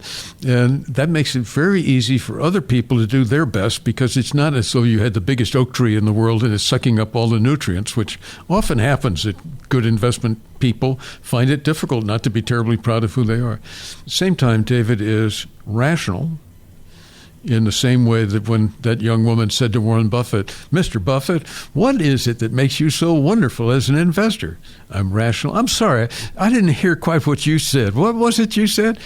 And that makes it very easy for other people to do their best, because it's not as though you had the biggest oak tree in the world and it's sucking up all the nutrients, which often happens that good investment people find it difficult not to be terribly proud of who they are. At the same time, David is rational, in the same way that when that young woman said to Warren Buffett, Mr. Buffett, what is it that makes you so wonderful as an investor? I'm rational. I'm sorry, I didn't hear quite what you said. What was it you said?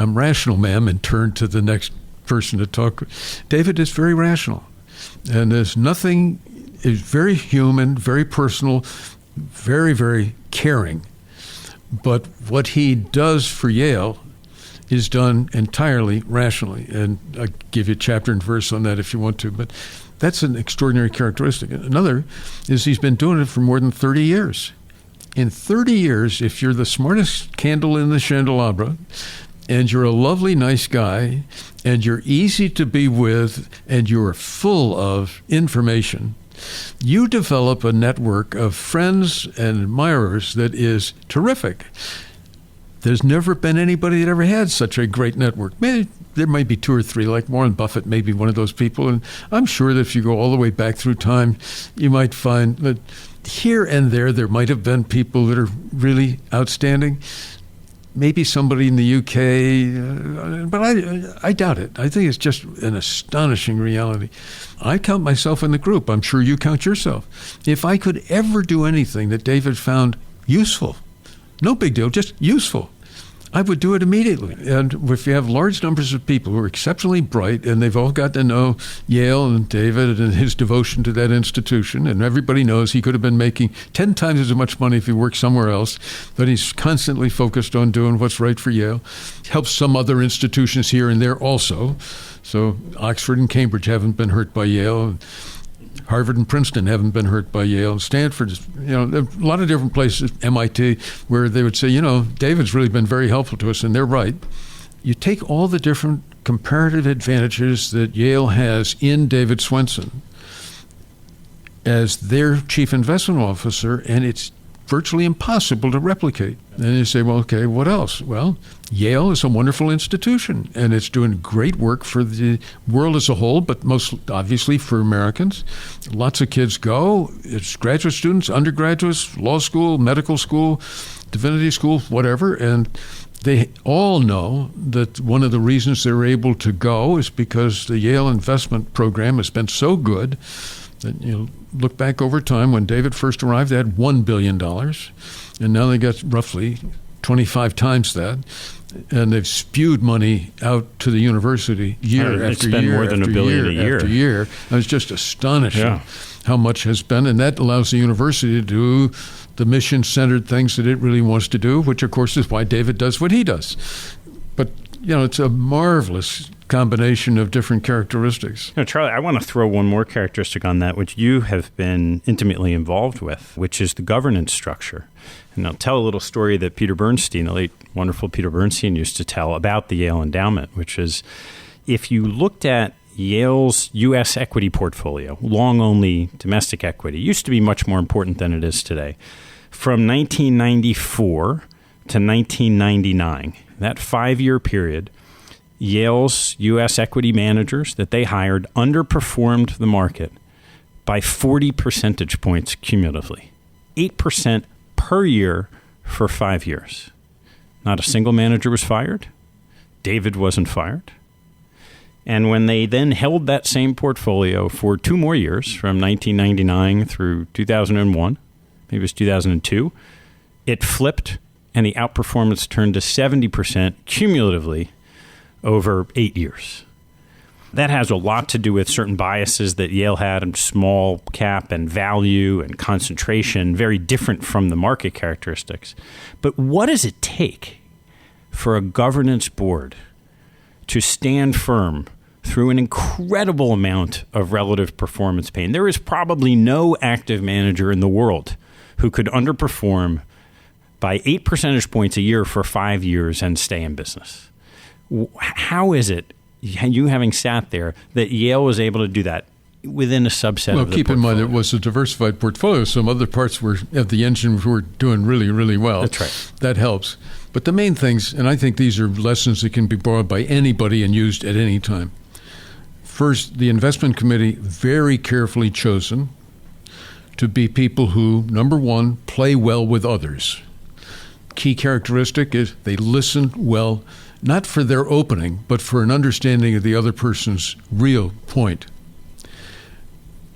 I'm rational, ma'am, and turned to the next person to talk. David is very rational. And there's nothing, is very human, very personal, very, very caring. But what he does for Yale is done entirely rationally. And I'll give you a chapter and verse on that if you want to. But that's an extraordinary characteristic. Another is he's been doing it for more than 30 years. In 30 years, if you're the smartest candle in the candelabra, and you're a lovely, nice guy, and you're easy to be with, and you're full of information, you develop a network of friends and admirers that is terrific. There's never been anybody that ever had such a great network. Maybe there might be two or three, like Warren Buffett may be one of those people. And I'm sure that if you go all the way back through time, you might find that here and there might have been people that are really outstanding. Maybe somebody in the UK, but I doubt it. I think it's just an astonishing reality. I count myself in the group. I'm sure you count yourself. If I could ever do anything that David found useful, no big deal, just useful, I would do it immediately. And if you have large numbers of people who are exceptionally bright and they've all got to know Yale and David and his devotion to that institution, and everybody knows he could have been making 10 times as much money if he worked somewhere else, but he's constantly focused on doing what's right for Yale. Helps some other institutions here and there also. So Oxford and Cambridge haven't been hurt by Yale. Harvard and Princeton haven't been hurt by Yale. Stanford, a lot of different places, MIT, where they would say, David's really been very helpful to us, and they're right. You take all the different comparative advantages that Yale has in David Swensen as their chief investment officer, and it's virtually impossible to replicate. And you say, well, okay, what else? Well, Yale is a wonderful institution, and it's doing great work for the world as a whole, but most obviously for Americans. Lots of kids go. It's graduate students, undergraduates, law school, medical school, divinity school, whatever, and they all know that one of the reasons they're able to go is because the Yale investment program has been so good that, look back over time when David first arrived, they had $1 billion, and now they got roughly 25 times that, and they've spewed money out to the university year after year, more than $1 billion a year. After year. And it's just astonishing how much has been, and that allows the university to do the mission-centered things that it really wants to do, which, of course, is why David does what he does. But, it's a marvelous combination of different characteristics. Charlie, I want to throw one more characteristic on that, which you have been intimately involved with, which is the governance structure. And I'll tell a little story that Peter Bernstein, the late wonderful Peter Bernstein, used to tell about the Yale endowment, which is if you looked at Yale's U.S. equity portfolio, long-only domestic equity, used to be much more important than it is today. From 1994 to 1999, that 5-year period, Yale's U.S. equity managers that they hired underperformed the market by 40 percentage points cumulatively, 8% per year for 5 years. Not a single manager was fired. David wasn't fired. And when they then held that same portfolio for 2 more years, from 1999 through 2001, maybe it was 2002, it flipped and the outperformance turned to 70% cumulatively over 8 years. That has a lot to do with certain biases that Yale had in small cap and value and concentration, very different from the market characteristics. But what does it take for a governance board to stand firm through an incredible amount of relative performance pain? There is probably no active manager in the world who could underperform by 8 percentage points a year for 5 years and stay in business. How is it, you having sat there, that Yale was able to do that within a subset of the portfolio? Well, keep in mind it was a diversified portfolio. Some other parts of the engine were doing really, really well. That's right. That helps. But the main things, and I think these are lessons that can be borrowed by anybody and used at any time. First, the investment committee, very carefully chosen to be people who, number one, play well with others. Key characteristic is they listen well, not for their opening, but for an understanding of the other person's real point.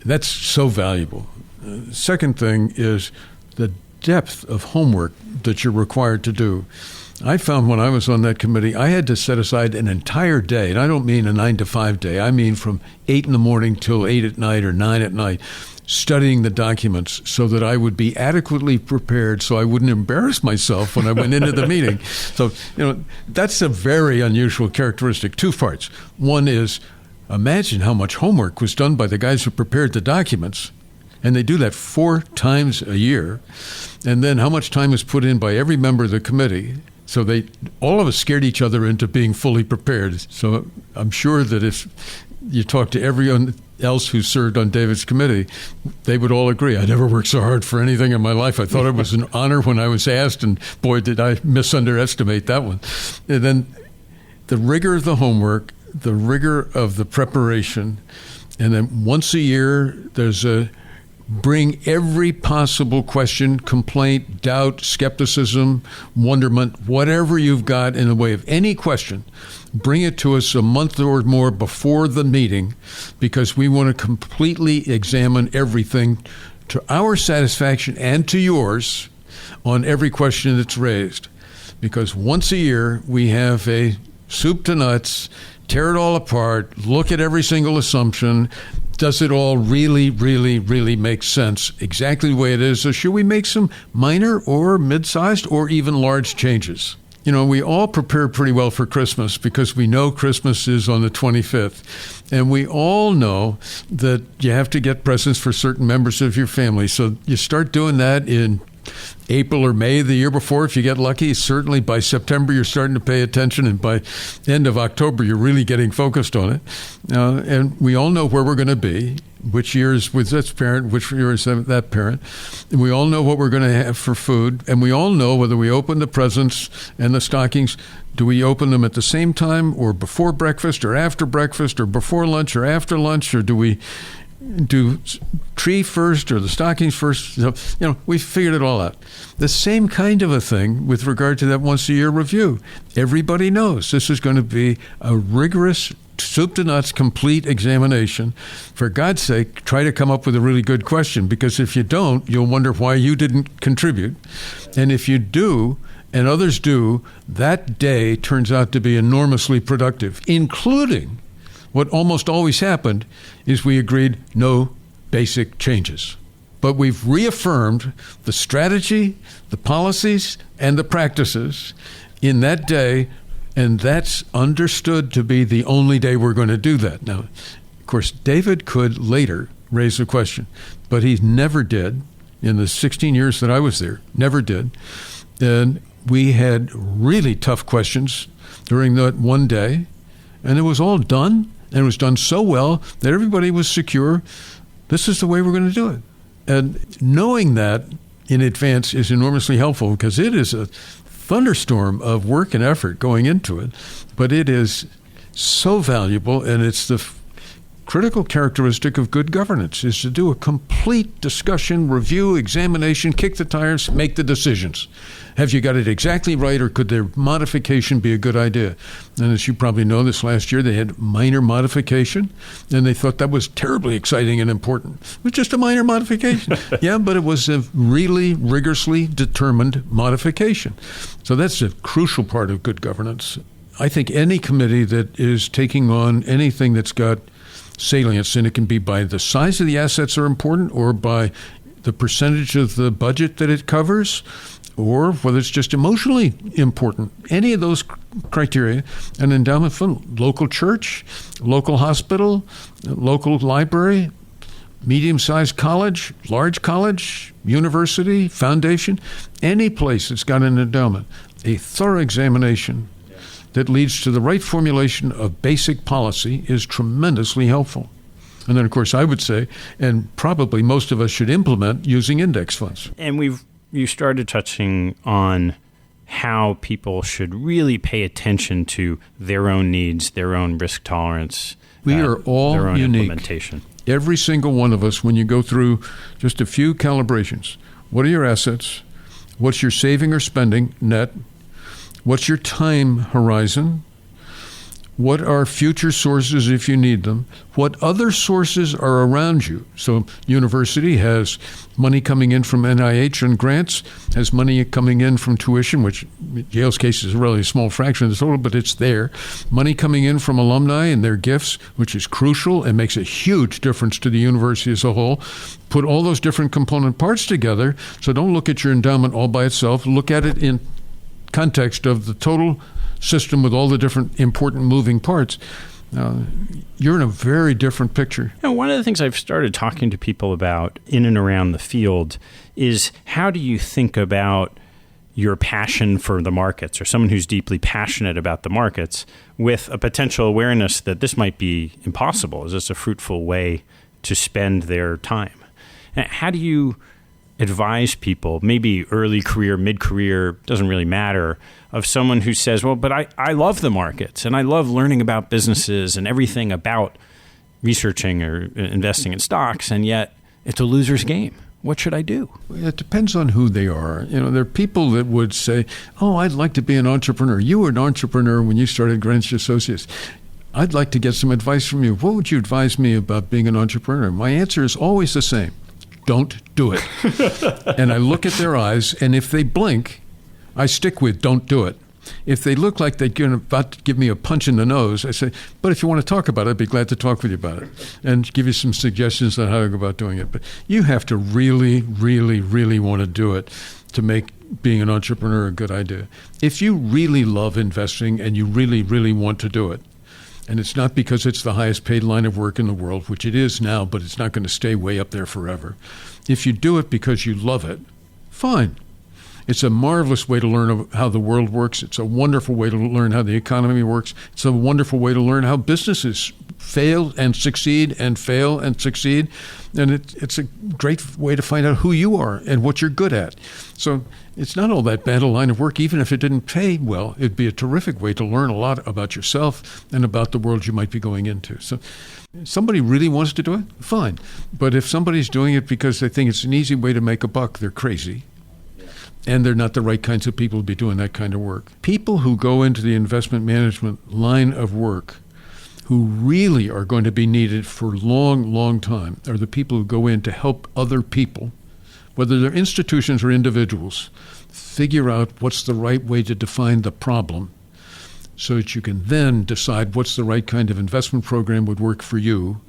That's so valuable. Second thing is the depth of homework that you're required to do. I found when I was on that committee, I had to set aside an entire day, and I don't mean a 9 to 5 day. I mean from 8 in the morning till 8 at night or 9 at night, studying the documents so that I would be adequately prepared so I wouldn't embarrass myself when I went into the meeting. So, that's a very unusual characteristic. Two parts. One is, imagine how much homework was done by the guys who prepared the documents. And they do that 4 times a year. And then how much time is put in by every member of the committee. So all of us scared each other into being fully prepared. So I'm sure that if you talk to everyone else who served on David's committee, they would all agree. I never worked so hard for anything in my life. I thought it was an honor when I was asked, and boy, did I underestimate that one. And then the rigor of the homework, the rigor of the preparation, and then once a year, there's bring every possible question, complaint, doubt, skepticism, wonderment, whatever you've got in the way of any question, bring it to us a month or more before the meeting, because we want to completely examine everything to our satisfaction and to yours on every question that's raised. Because once a year, we have a soup to nuts, tear it all apart, look at every single assumption. Does it all really, really, really make sense exactly the way it is? Or should we make some minor or mid-sized or even large changes? We all prepare pretty well for Christmas because we know Christmas is on the 25th. And we all know that you have to get presents for certain members of your family. So you start doing that in April or May the year before, if you get lucky. Certainly by September, you're starting to pay attention. And by end of October, you're really getting focused on it. And we all know where we're going to be, which year is with this parent, which year is that parent. And we all know what we're going to have for food. And we all know whether we open the presents and the stockings, do we open them at the same time or before breakfast or after breakfast or before lunch or after lunch, or do we do tree first or the stockings first? So, we figured it all out. The same kind of a thing with regard to that once-a-year review. Everybody knows this is going to be a rigorous, soup to nuts, complete examination. For God's sake, try to come up with a really good question, because if you don't, you'll wonder why you didn't contribute. And if you do, and others do, that day turns out to be enormously productive, including what almost always happened is we agreed no basic changes. But we've reaffirmed the strategy, the policies, and the practices in that day, and that's understood to be the only day we're going to do that. Now, of course, David could later raise the question, but he never did in the 16 years that I was there, never did. And we had really tough questions during that one day, and it was all done. And it was done so well that everybody was secure. This is the way we're going to do it. And knowing that in advance is enormously helpful, because it is a thunderstorm of work and effort going into it. But it is so valuable, and it's the critical characteristic of good governance, is to do a complete discussion, review, examination, kick the tires, make the decisions. Have you got it exactly right, or could their modification be a good idea? And as you probably know, this last year they had minor modification, and they thought that was terribly exciting and important. It was just a minor modification. Yeah, but it was a really rigorously determined modification. So that's a crucial part of good governance. I think any committee that is taking on anything that's got salience, and it can be by the size of the assets are important, or by the percentage of the budget that it covers, or whether it's just emotionally important. Any of those criteria, an endowment fund, local church, local hospital, local library, medium-sized college, large college, university, foundation, any place that's got an endowment, a thorough examination that leads to the right formulation of basic policy is tremendously helpful. And then, of course, I would say, and probably most of us should implement, using index funds. And you started touching on how people should really pay attention to their own needs, their own risk tolerance. We are all their own unique. Implementation. Every single one of us, when you go through just a few calibrations, what are your assets? What's your saving or spending net? What's your time horizon? What are future sources if you need them? What other sources are around you? So university has money coming in from NIH and grants, has money coming in from tuition, which in Yale's case is a really small fraction of the total, but it's there. Money coming in from alumni and their gifts, which is crucial and makes a huge difference to the university as a whole. Put all those different component parts together. So don't look at your endowment all by itself. Look at it in context of the total system with all the different important moving parts. You're in a very different picture. One of the things I've started talking to people about in and around the field is how do you think about your passion for the markets, or someone who's deeply passionate about the markets, with a potential awareness that this might be impossible? Is this a fruitful way to spend their time? How do you advise people, maybe early career, mid-career, doesn't really matter, of someone who says, well, but I love the markets and I love learning about businesses and everything about researching or investing in stocks, and yet it's a loser's game. What should I do? It depends on who they are. There are people that would say, oh, I'd like to be an entrepreneur. You were an entrepreneur when you started Greenwich Associates. I'd like to get some advice from you. What would you advise me about being an entrepreneur? My answer is always the same. Don't do it. And I look at their eyes, and if they blink, I stick with don't do it. If they look like they're about to give me a punch in the nose, I say, but if you want to talk about it, I'd be glad to talk with you about it and give you some suggestions on how to go about doing it. But you have to really, really, really want to do it to make being an entrepreneur a good idea. If you really love investing and you really, really want to do it, and it's not because it's the highest paid line of work in the world, which it is now, but it's not going to stay way up there forever. If you do it because you love it, fine. It's a marvelous way to learn how the world works. It's a wonderful way to learn how the economy works. It's a wonderful way to learn how businesses fail and succeed and fail and succeed. And it's a great way to find out who you are and what you're good at. So it's not all that bad a line of work. Even if it didn't pay well, it'd be a terrific way to learn a lot about yourself and about the world you might be going into. So if somebody really wants to do it, fine. But if somebody's doing it because they think it's an easy way to make a buck, they're crazy. And they're not the right kinds of people to be doing that kind of work. People who go into the investment management line of work who really are going to be needed for a long, long time are the people who go in to help other people, whether they're institutions or individuals, figure out what's the right way to define the problem so that you can then decide what's the right kind of investment program would work for you.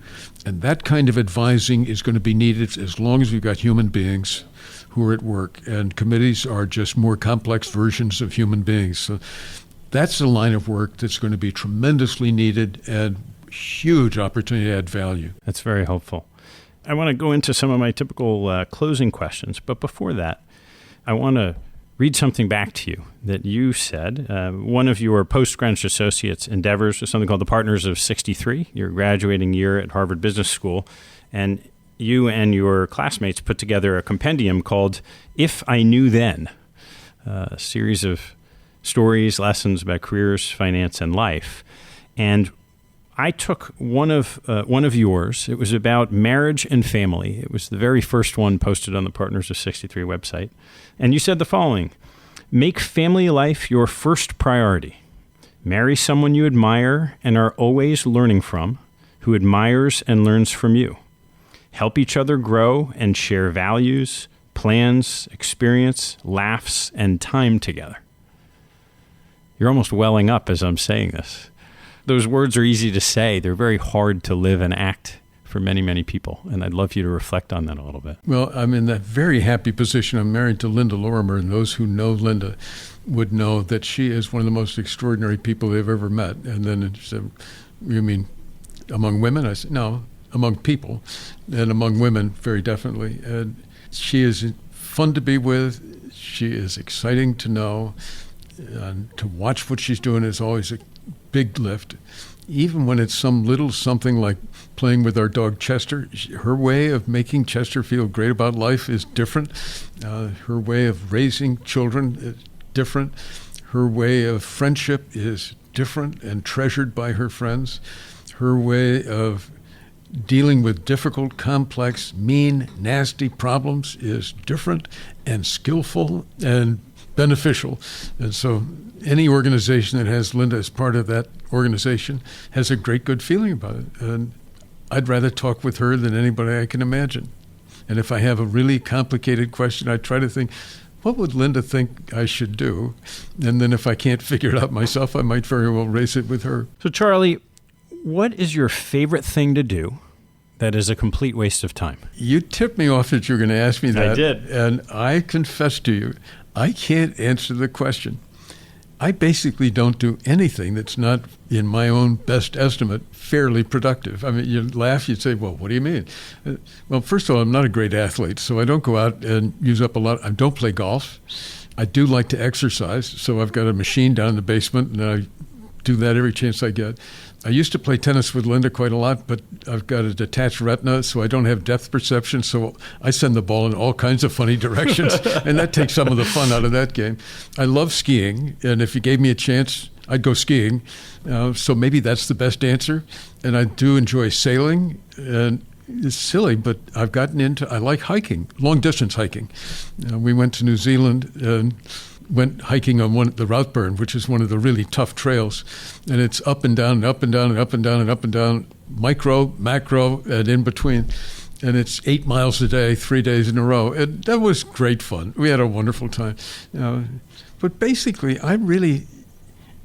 And that kind of advising is going to be needed as long as we've got human beings who are at work, and committees are just more complex versions of human beings. So that's a line of work that's going to be tremendously needed and huge opportunity to add value. That's very helpful. I want to go into some of my typical closing questions, but before that, I want to read something back to you that you said. One of your post-Greenwich Associates endeavors was something called the Partners of 63, your graduating year at Harvard Business School, and you and your classmates put together a compendium called If I Knew Then, a series of stories, lessons about careers, finance, and life. And I took one of yours. It was about marriage and family. It was the very first one posted on the Partners of 63 website. And you said the following: make family life your first priority. Marry someone you admire and are always learning from, who admires and learns from you. Help each other grow and share values, plans, experience, laughs, and time together. You're almost welling up as I'm saying this. Those words are easy to say. They're very hard to live and act for many, many people. And I'd love you to reflect on that a little bit. Well, I'm in that very happy position. I'm married to Linda Lorimer, and those who know Linda would know that she is one of the most extraordinary people they've ever met. And then she said, you mean among women? I said, no, among people, and among women, very definitely. And she is fun to be with. She is exciting to know. And to watch what she's doing is always a big lift. Even when it's some little something like playing with our dog Chester, her way of making Chester feel great about life is different. Her way of raising children is different. Her way of friendship is different and treasured by her friends. Her way of dealing with difficult, complex, mean, nasty problems is different and skillful and beneficial. And so any organization that has Linda as part of that organization has a great good feeling about it. And I'd rather talk with her than anybody I can imagine. And if I have a really complicated question, I try to think, what would Linda think I should do? And then if I can't figure it out myself, I might very well raise it with her. So, Charley, what is your favorite thing to do that is a complete waste of time? You tipped me off that you're going to ask me that. I did. And I confess to you, I can't answer the question. I basically don't do anything that's not, in my own best estimate, fairly productive. I mean, you laugh, you'd say, well, what do you mean? Well, first of all, I'm not a great athlete, so I don't go out and use up a lot. I don't play golf. I do like to exercise, so I've got a machine down in the basement, and I do that every chance I get. I used to play tennis with Linda quite a lot, but I've got a detached retina, so I don't have depth perception, so I send the ball in all kinds of funny directions, and that takes some of the fun out of that game. I love skiing, and if you gave me a chance, I'd go skiing. So maybe that's the best answer. And I do enjoy sailing, and it's silly, but I've gotten into, I like hiking, long-distance hiking. We went to New Zealand and went hiking on the Routeburn, which is one of the really tough trails. And it's up and down and up and down and up and down and up and down, micro, macro, and in between. And it's 8 miles a day, 3 days in a row. And that was great fun. We had a wonderful time. But basically, I really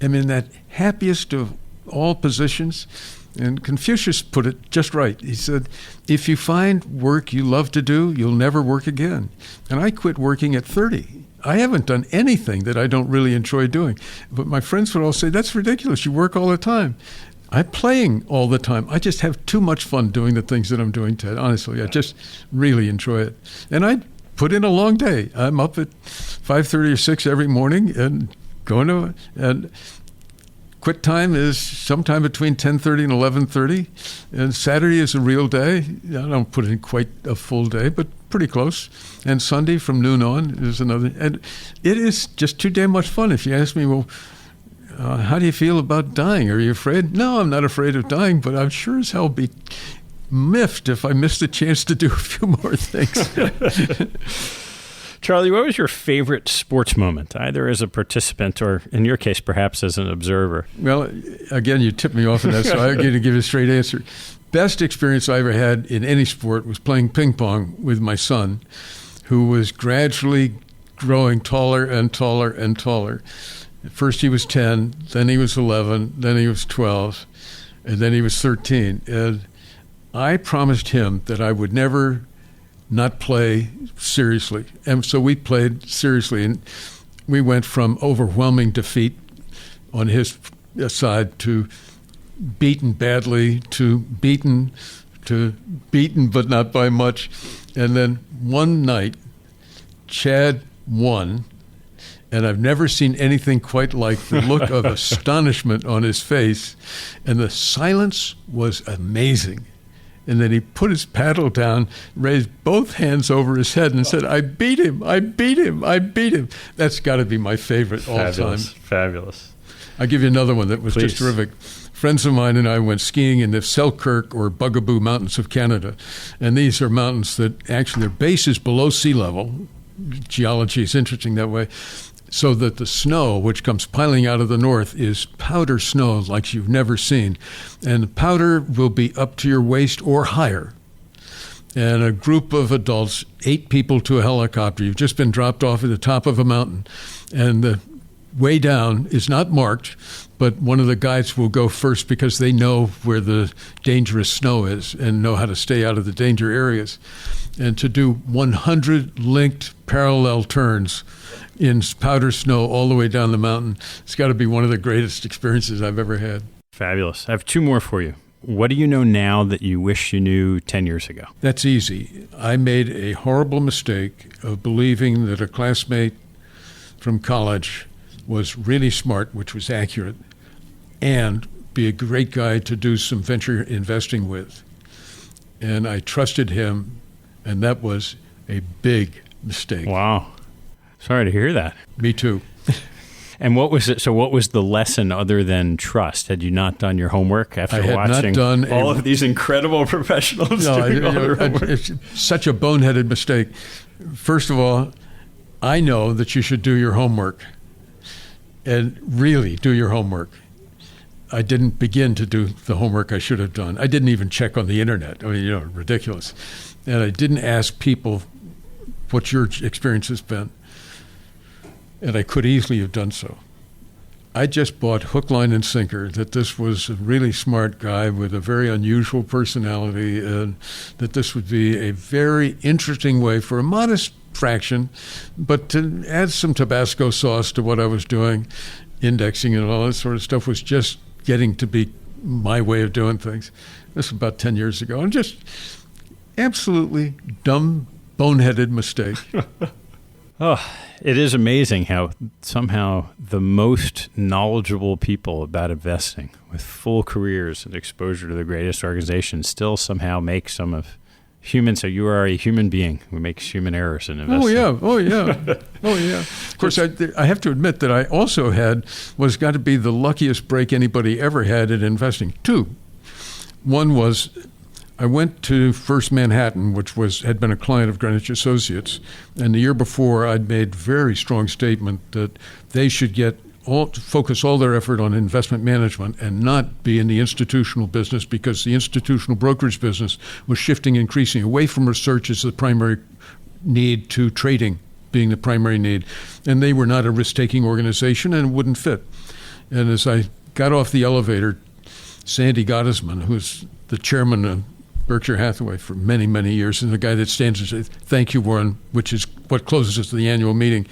am in that happiest of all positions. And Confucius put it just right. He said, if you find work you love to do, you'll never work again. And I quit working at 30. I haven't done anything that I don't really enjoy doing. But my friends would all say, that's ridiculous. You work all the time. I'm playing all the time. I just have too much fun doing the things that I'm doing, Ted. Honestly, I just really enjoy it. And I put in a long day. I'm up at 5:30 or 6 every morning and going to, and quit time is sometime between 10:30 and 11:30. And Saturday is a real day. I don't put in quite a full day, but pretty close. And Sunday from noon on is another. And it is just too damn much fun. If you ask me, well, how do you feel about dying? Are you afraid? No, I'm not afraid of dying, but I'm sure as hell be miffed if I miss the chance to do a few more things. Charley, what was your favorite sports moment, either as a participant or, in your case, perhaps as an observer? Well, again, you tipped me off on that, so I'm going to give you a straight answer. Best experience I ever had in any sport was playing ping pong with my son, who was gradually growing taller and taller and taller. At first he was 10, then he was 11, then he was 12, and then he was 13. And I promised him that I would never not play seriously. And so we played seriously, and we went from overwhelming defeat on his side to beaten badly to beaten but not by much. And then one night, Chad won, and I've never seen anything quite like the look of astonishment on his face, and the silence was amazing. And then he put his paddle down, raised both hands over his head, and said, I beat him, I beat him, I beat him. That's got to be my favorite all time. Fabulous. I'll give you another one that was Please. just terrific. Friends of mine and I went skiing in the Selkirk or Bugaboo Mountains of Canada. And these are mountains that actually their base is below sea level. Geology is interesting that way. So that the snow, which comes piling out of the north, is powder snow like you've never seen. And the powder will be up to your waist or higher. And a group of adults, 8 people to a helicopter, you've just been dropped off at the top of a mountain. And the way down is not marked, but one of the guides will go first because they know where the dangerous snow is and know how to stay out of the danger areas. And to do 100 linked parallel turns in powder snow all the way down the mountain, it's got to be one of the greatest experiences I've ever had. Fabulous. I have 2 more for you. What do you know now that you wish you knew 10 years ago? That's easy. I made a horrible mistake of believing that a classmate from college was really smart, which was accurate, and be a great guy to do some venture investing with. And I trusted him, and that was a big mistake. Wow. Sorry to hear that. Me too. And what was it? So what was the lesson other than trust? Had you not done your homework after watching all of these incredible professionals doing all their homework? It's such a boneheaded mistake. First of all, I know that you should do your homework and really do your homework. I didn't begin to do the homework I should have done. I didn't even check on the internet. I mean, ridiculous. And I didn't ask people what your experience has been. And I could easily have done so. I just bought hook, line, and sinker that this was a really smart guy with a very unusual personality, and that this would be a very interesting way for a modest fraction, but to add some Tabasco sauce to what I was doing, indexing and all that sort of stuff was just getting to be my way of doing things. This was about 10 years ago, and just absolutely dumb, boneheaded mistake. Oh, it is amazing how somehow the most knowledgeable people about investing with full careers and exposure to the greatest organizations still somehow make some of humans. So you are a human being who makes human errors in investing. Oh, yeah. Of course, I have to admit that I also was got to be the luckiest break anybody ever had at investing. Two. One was I went to First Manhattan, which had been a client of Greenwich Associates, and the year before I'd made very strong statement that they should focus all their effort on investment management and not be in the institutional business, because the institutional brokerage business was shifting increasingly away from research as the primary need to trading being the primary need. And they were not a risk-taking organization and wouldn't fit. And as I got off the elevator, Sandy Gottesman, who's the chairman of Berkshire Hathaway for many, many years, and the guy that stands and says, "Thank you, Warren," which is what closes us to the annual meeting.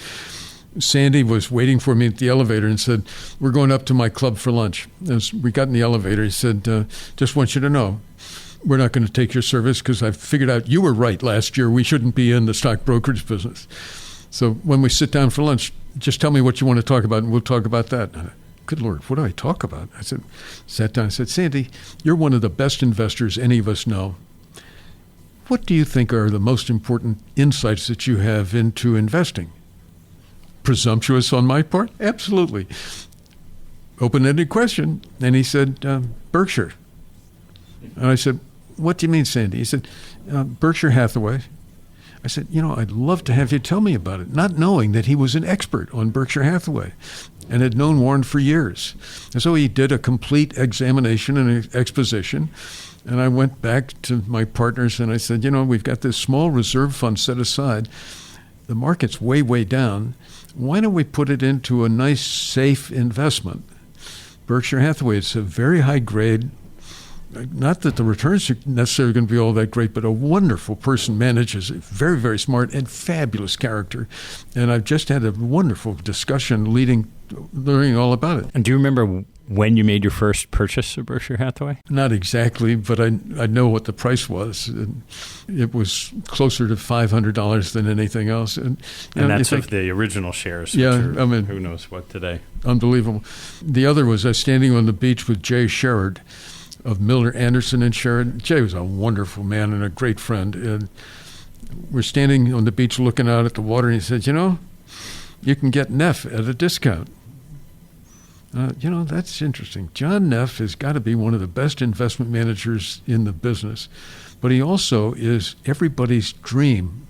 Sandy was waiting for me at the elevator and said, "We're going up to my club for lunch." As we got in the elevator, he said, "Just want you to know, we're not going to take your service because I figured out you were right last year. We shouldn't be in the stock brokerage business. So when we sit down for lunch, just tell me what you want to talk about, and we'll talk about that." Good Lord, what do I talk about? I sat down and said, "Sandy, you're one of the best investors any of us know. What do you think are the most important insights that you have into investing?" Presumptuous on my part? Absolutely. Open-ended question. And he said, "Berkshire." And I said, "What do you mean, Sandy?" He said, "Berkshire Hathaway." I said, "I'd love to have you tell me about it," not knowing that he was an expert on Berkshire Hathaway and had known Warren for years. And so he did a complete examination and exposition. And I went back to my partners and I said, "We've got this small reserve fund set aside. The market's way, way down. Why don't we put it into a nice, safe investment? Berkshire Hathaway, it's a very high grade. Not that the returns are necessarily going to be all that great, but a wonderful person manages it, very, very smart and fabulous character." And I've just had a wonderful discussion learning all about it. And do you remember when you made your first purchase of Berkshire Hathaway? Not exactly, but I know what the price was. It was closer to $500 than anything else. And that's of the original shares. Yeah, who knows what today. Unbelievable. The other was I was standing on the beach with Jay Sherrod of Miller, Anderson and Sherrod. Jay was a wonderful man and a great friend. And we're standing on the beach looking out at the water, and he said, "You can get Neff at a discount." That's interesting. John Neff has got to be one of the best investment managers in the business, but he also is everybody's dream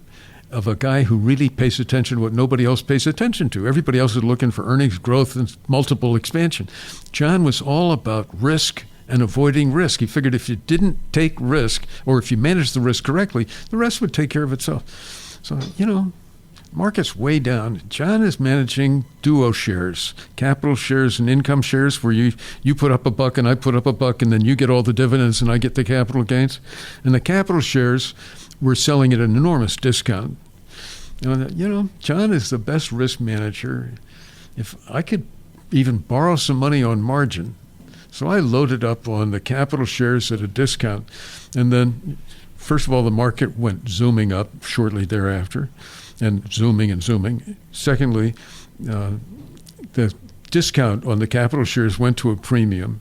of a guy who really pays attention to what nobody else pays attention to. Everybody else is looking for earnings growth and multiple expansion. John was all about risk and avoiding risk. He figured if you didn't take risk, or if you managed the risk correctly, the rest would take care of itself. So, market's way down. John is managing duo shares, capital shares and income shares, where you put up $1 and I put up $1, and then you get all the dividends and I get the capital gains. And the capital shares, we're selling at an enormous discount. John is the best risk manager. If I could even borrow some money on margin. So I loaded up on the capital shares at a discount. And then, first of all, the market went zooming up shortly thereafter. And zooming. Secondly, the discount on the capital shares went to a premium.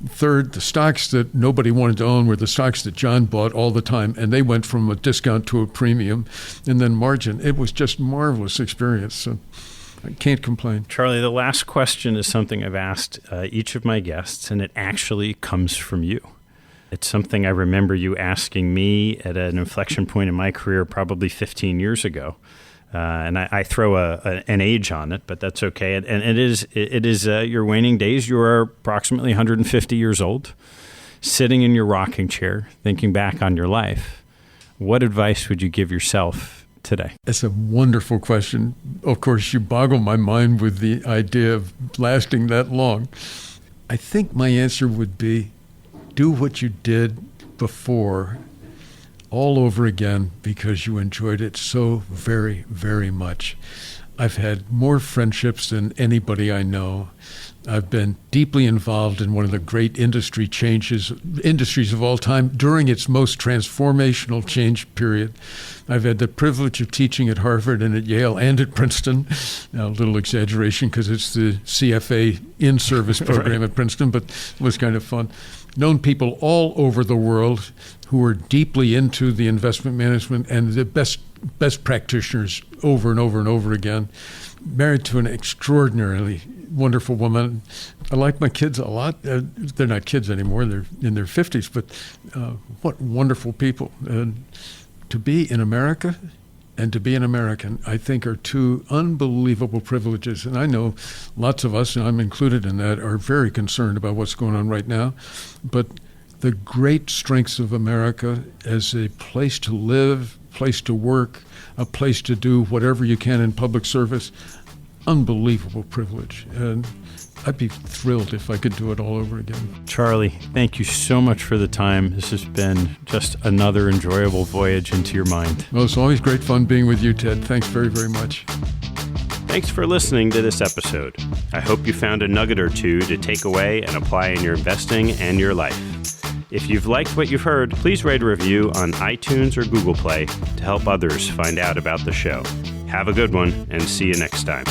Third, the stocks that nobody wanted to own were the stocks that John bought all the time, and they went from a discount to a premium. And then margin. It was just a marvelous experience. So I can't complain. Charlie, the last question is something I've asked each of my guests, and it actually comes from you. It's something I remember you asking me at an inflection point in my career probably 15 years ago. And I throw an age on it, but that's okay. And it is your waning days. You are approximately 150 years old, sitting in your rocking chair, thinking back on your life. What advice would you give yourself today? That's a wonderful question. Of course, you boggle my mind with the idea of lasting that long. I think my answer would be, do what you did before all over again because you enjoyed it so very, very much. I've had more friendships than anybody I know. I've been deeply involved in one of the great industries of all time during its most transformational change period. I've had the privilege of teaching at Harvard and at Yale and at Princeton. Now, a little exaggeration because it's the CFA in-service program at Princeton, but it was kind of fun. Known people all over the world who are deeply into the investment management and the best practitioners over and over and over again. Married to an extraordinarily wonderful woman. I like my kids a lot. They're not kids anymore. They're in their 50s, but what wonderful people. And to be in America and to be an American, I think, are two unbelievable privileges. And I know lots of us, and I'm included in that, are very concerned about what's going on right now. But the great strengths of America as a place to live, place to work, a place to do whatever you can in public service, unbelievable privilege. And I'd be thrilled if I could do it all over again. Charley, thank you so much for the time. This has been just another enjoyable voyage into your mind. Well, it's always great fun being with you, Ted. Thanks very, very much. Thanks for listening to this episode. I hope you found a nugget or two to take away and apply in your investing and your life. If you've liked what you've heard, please write a review on iTunes or Google Play to help others find out about the show. Have a good one, and see you next time.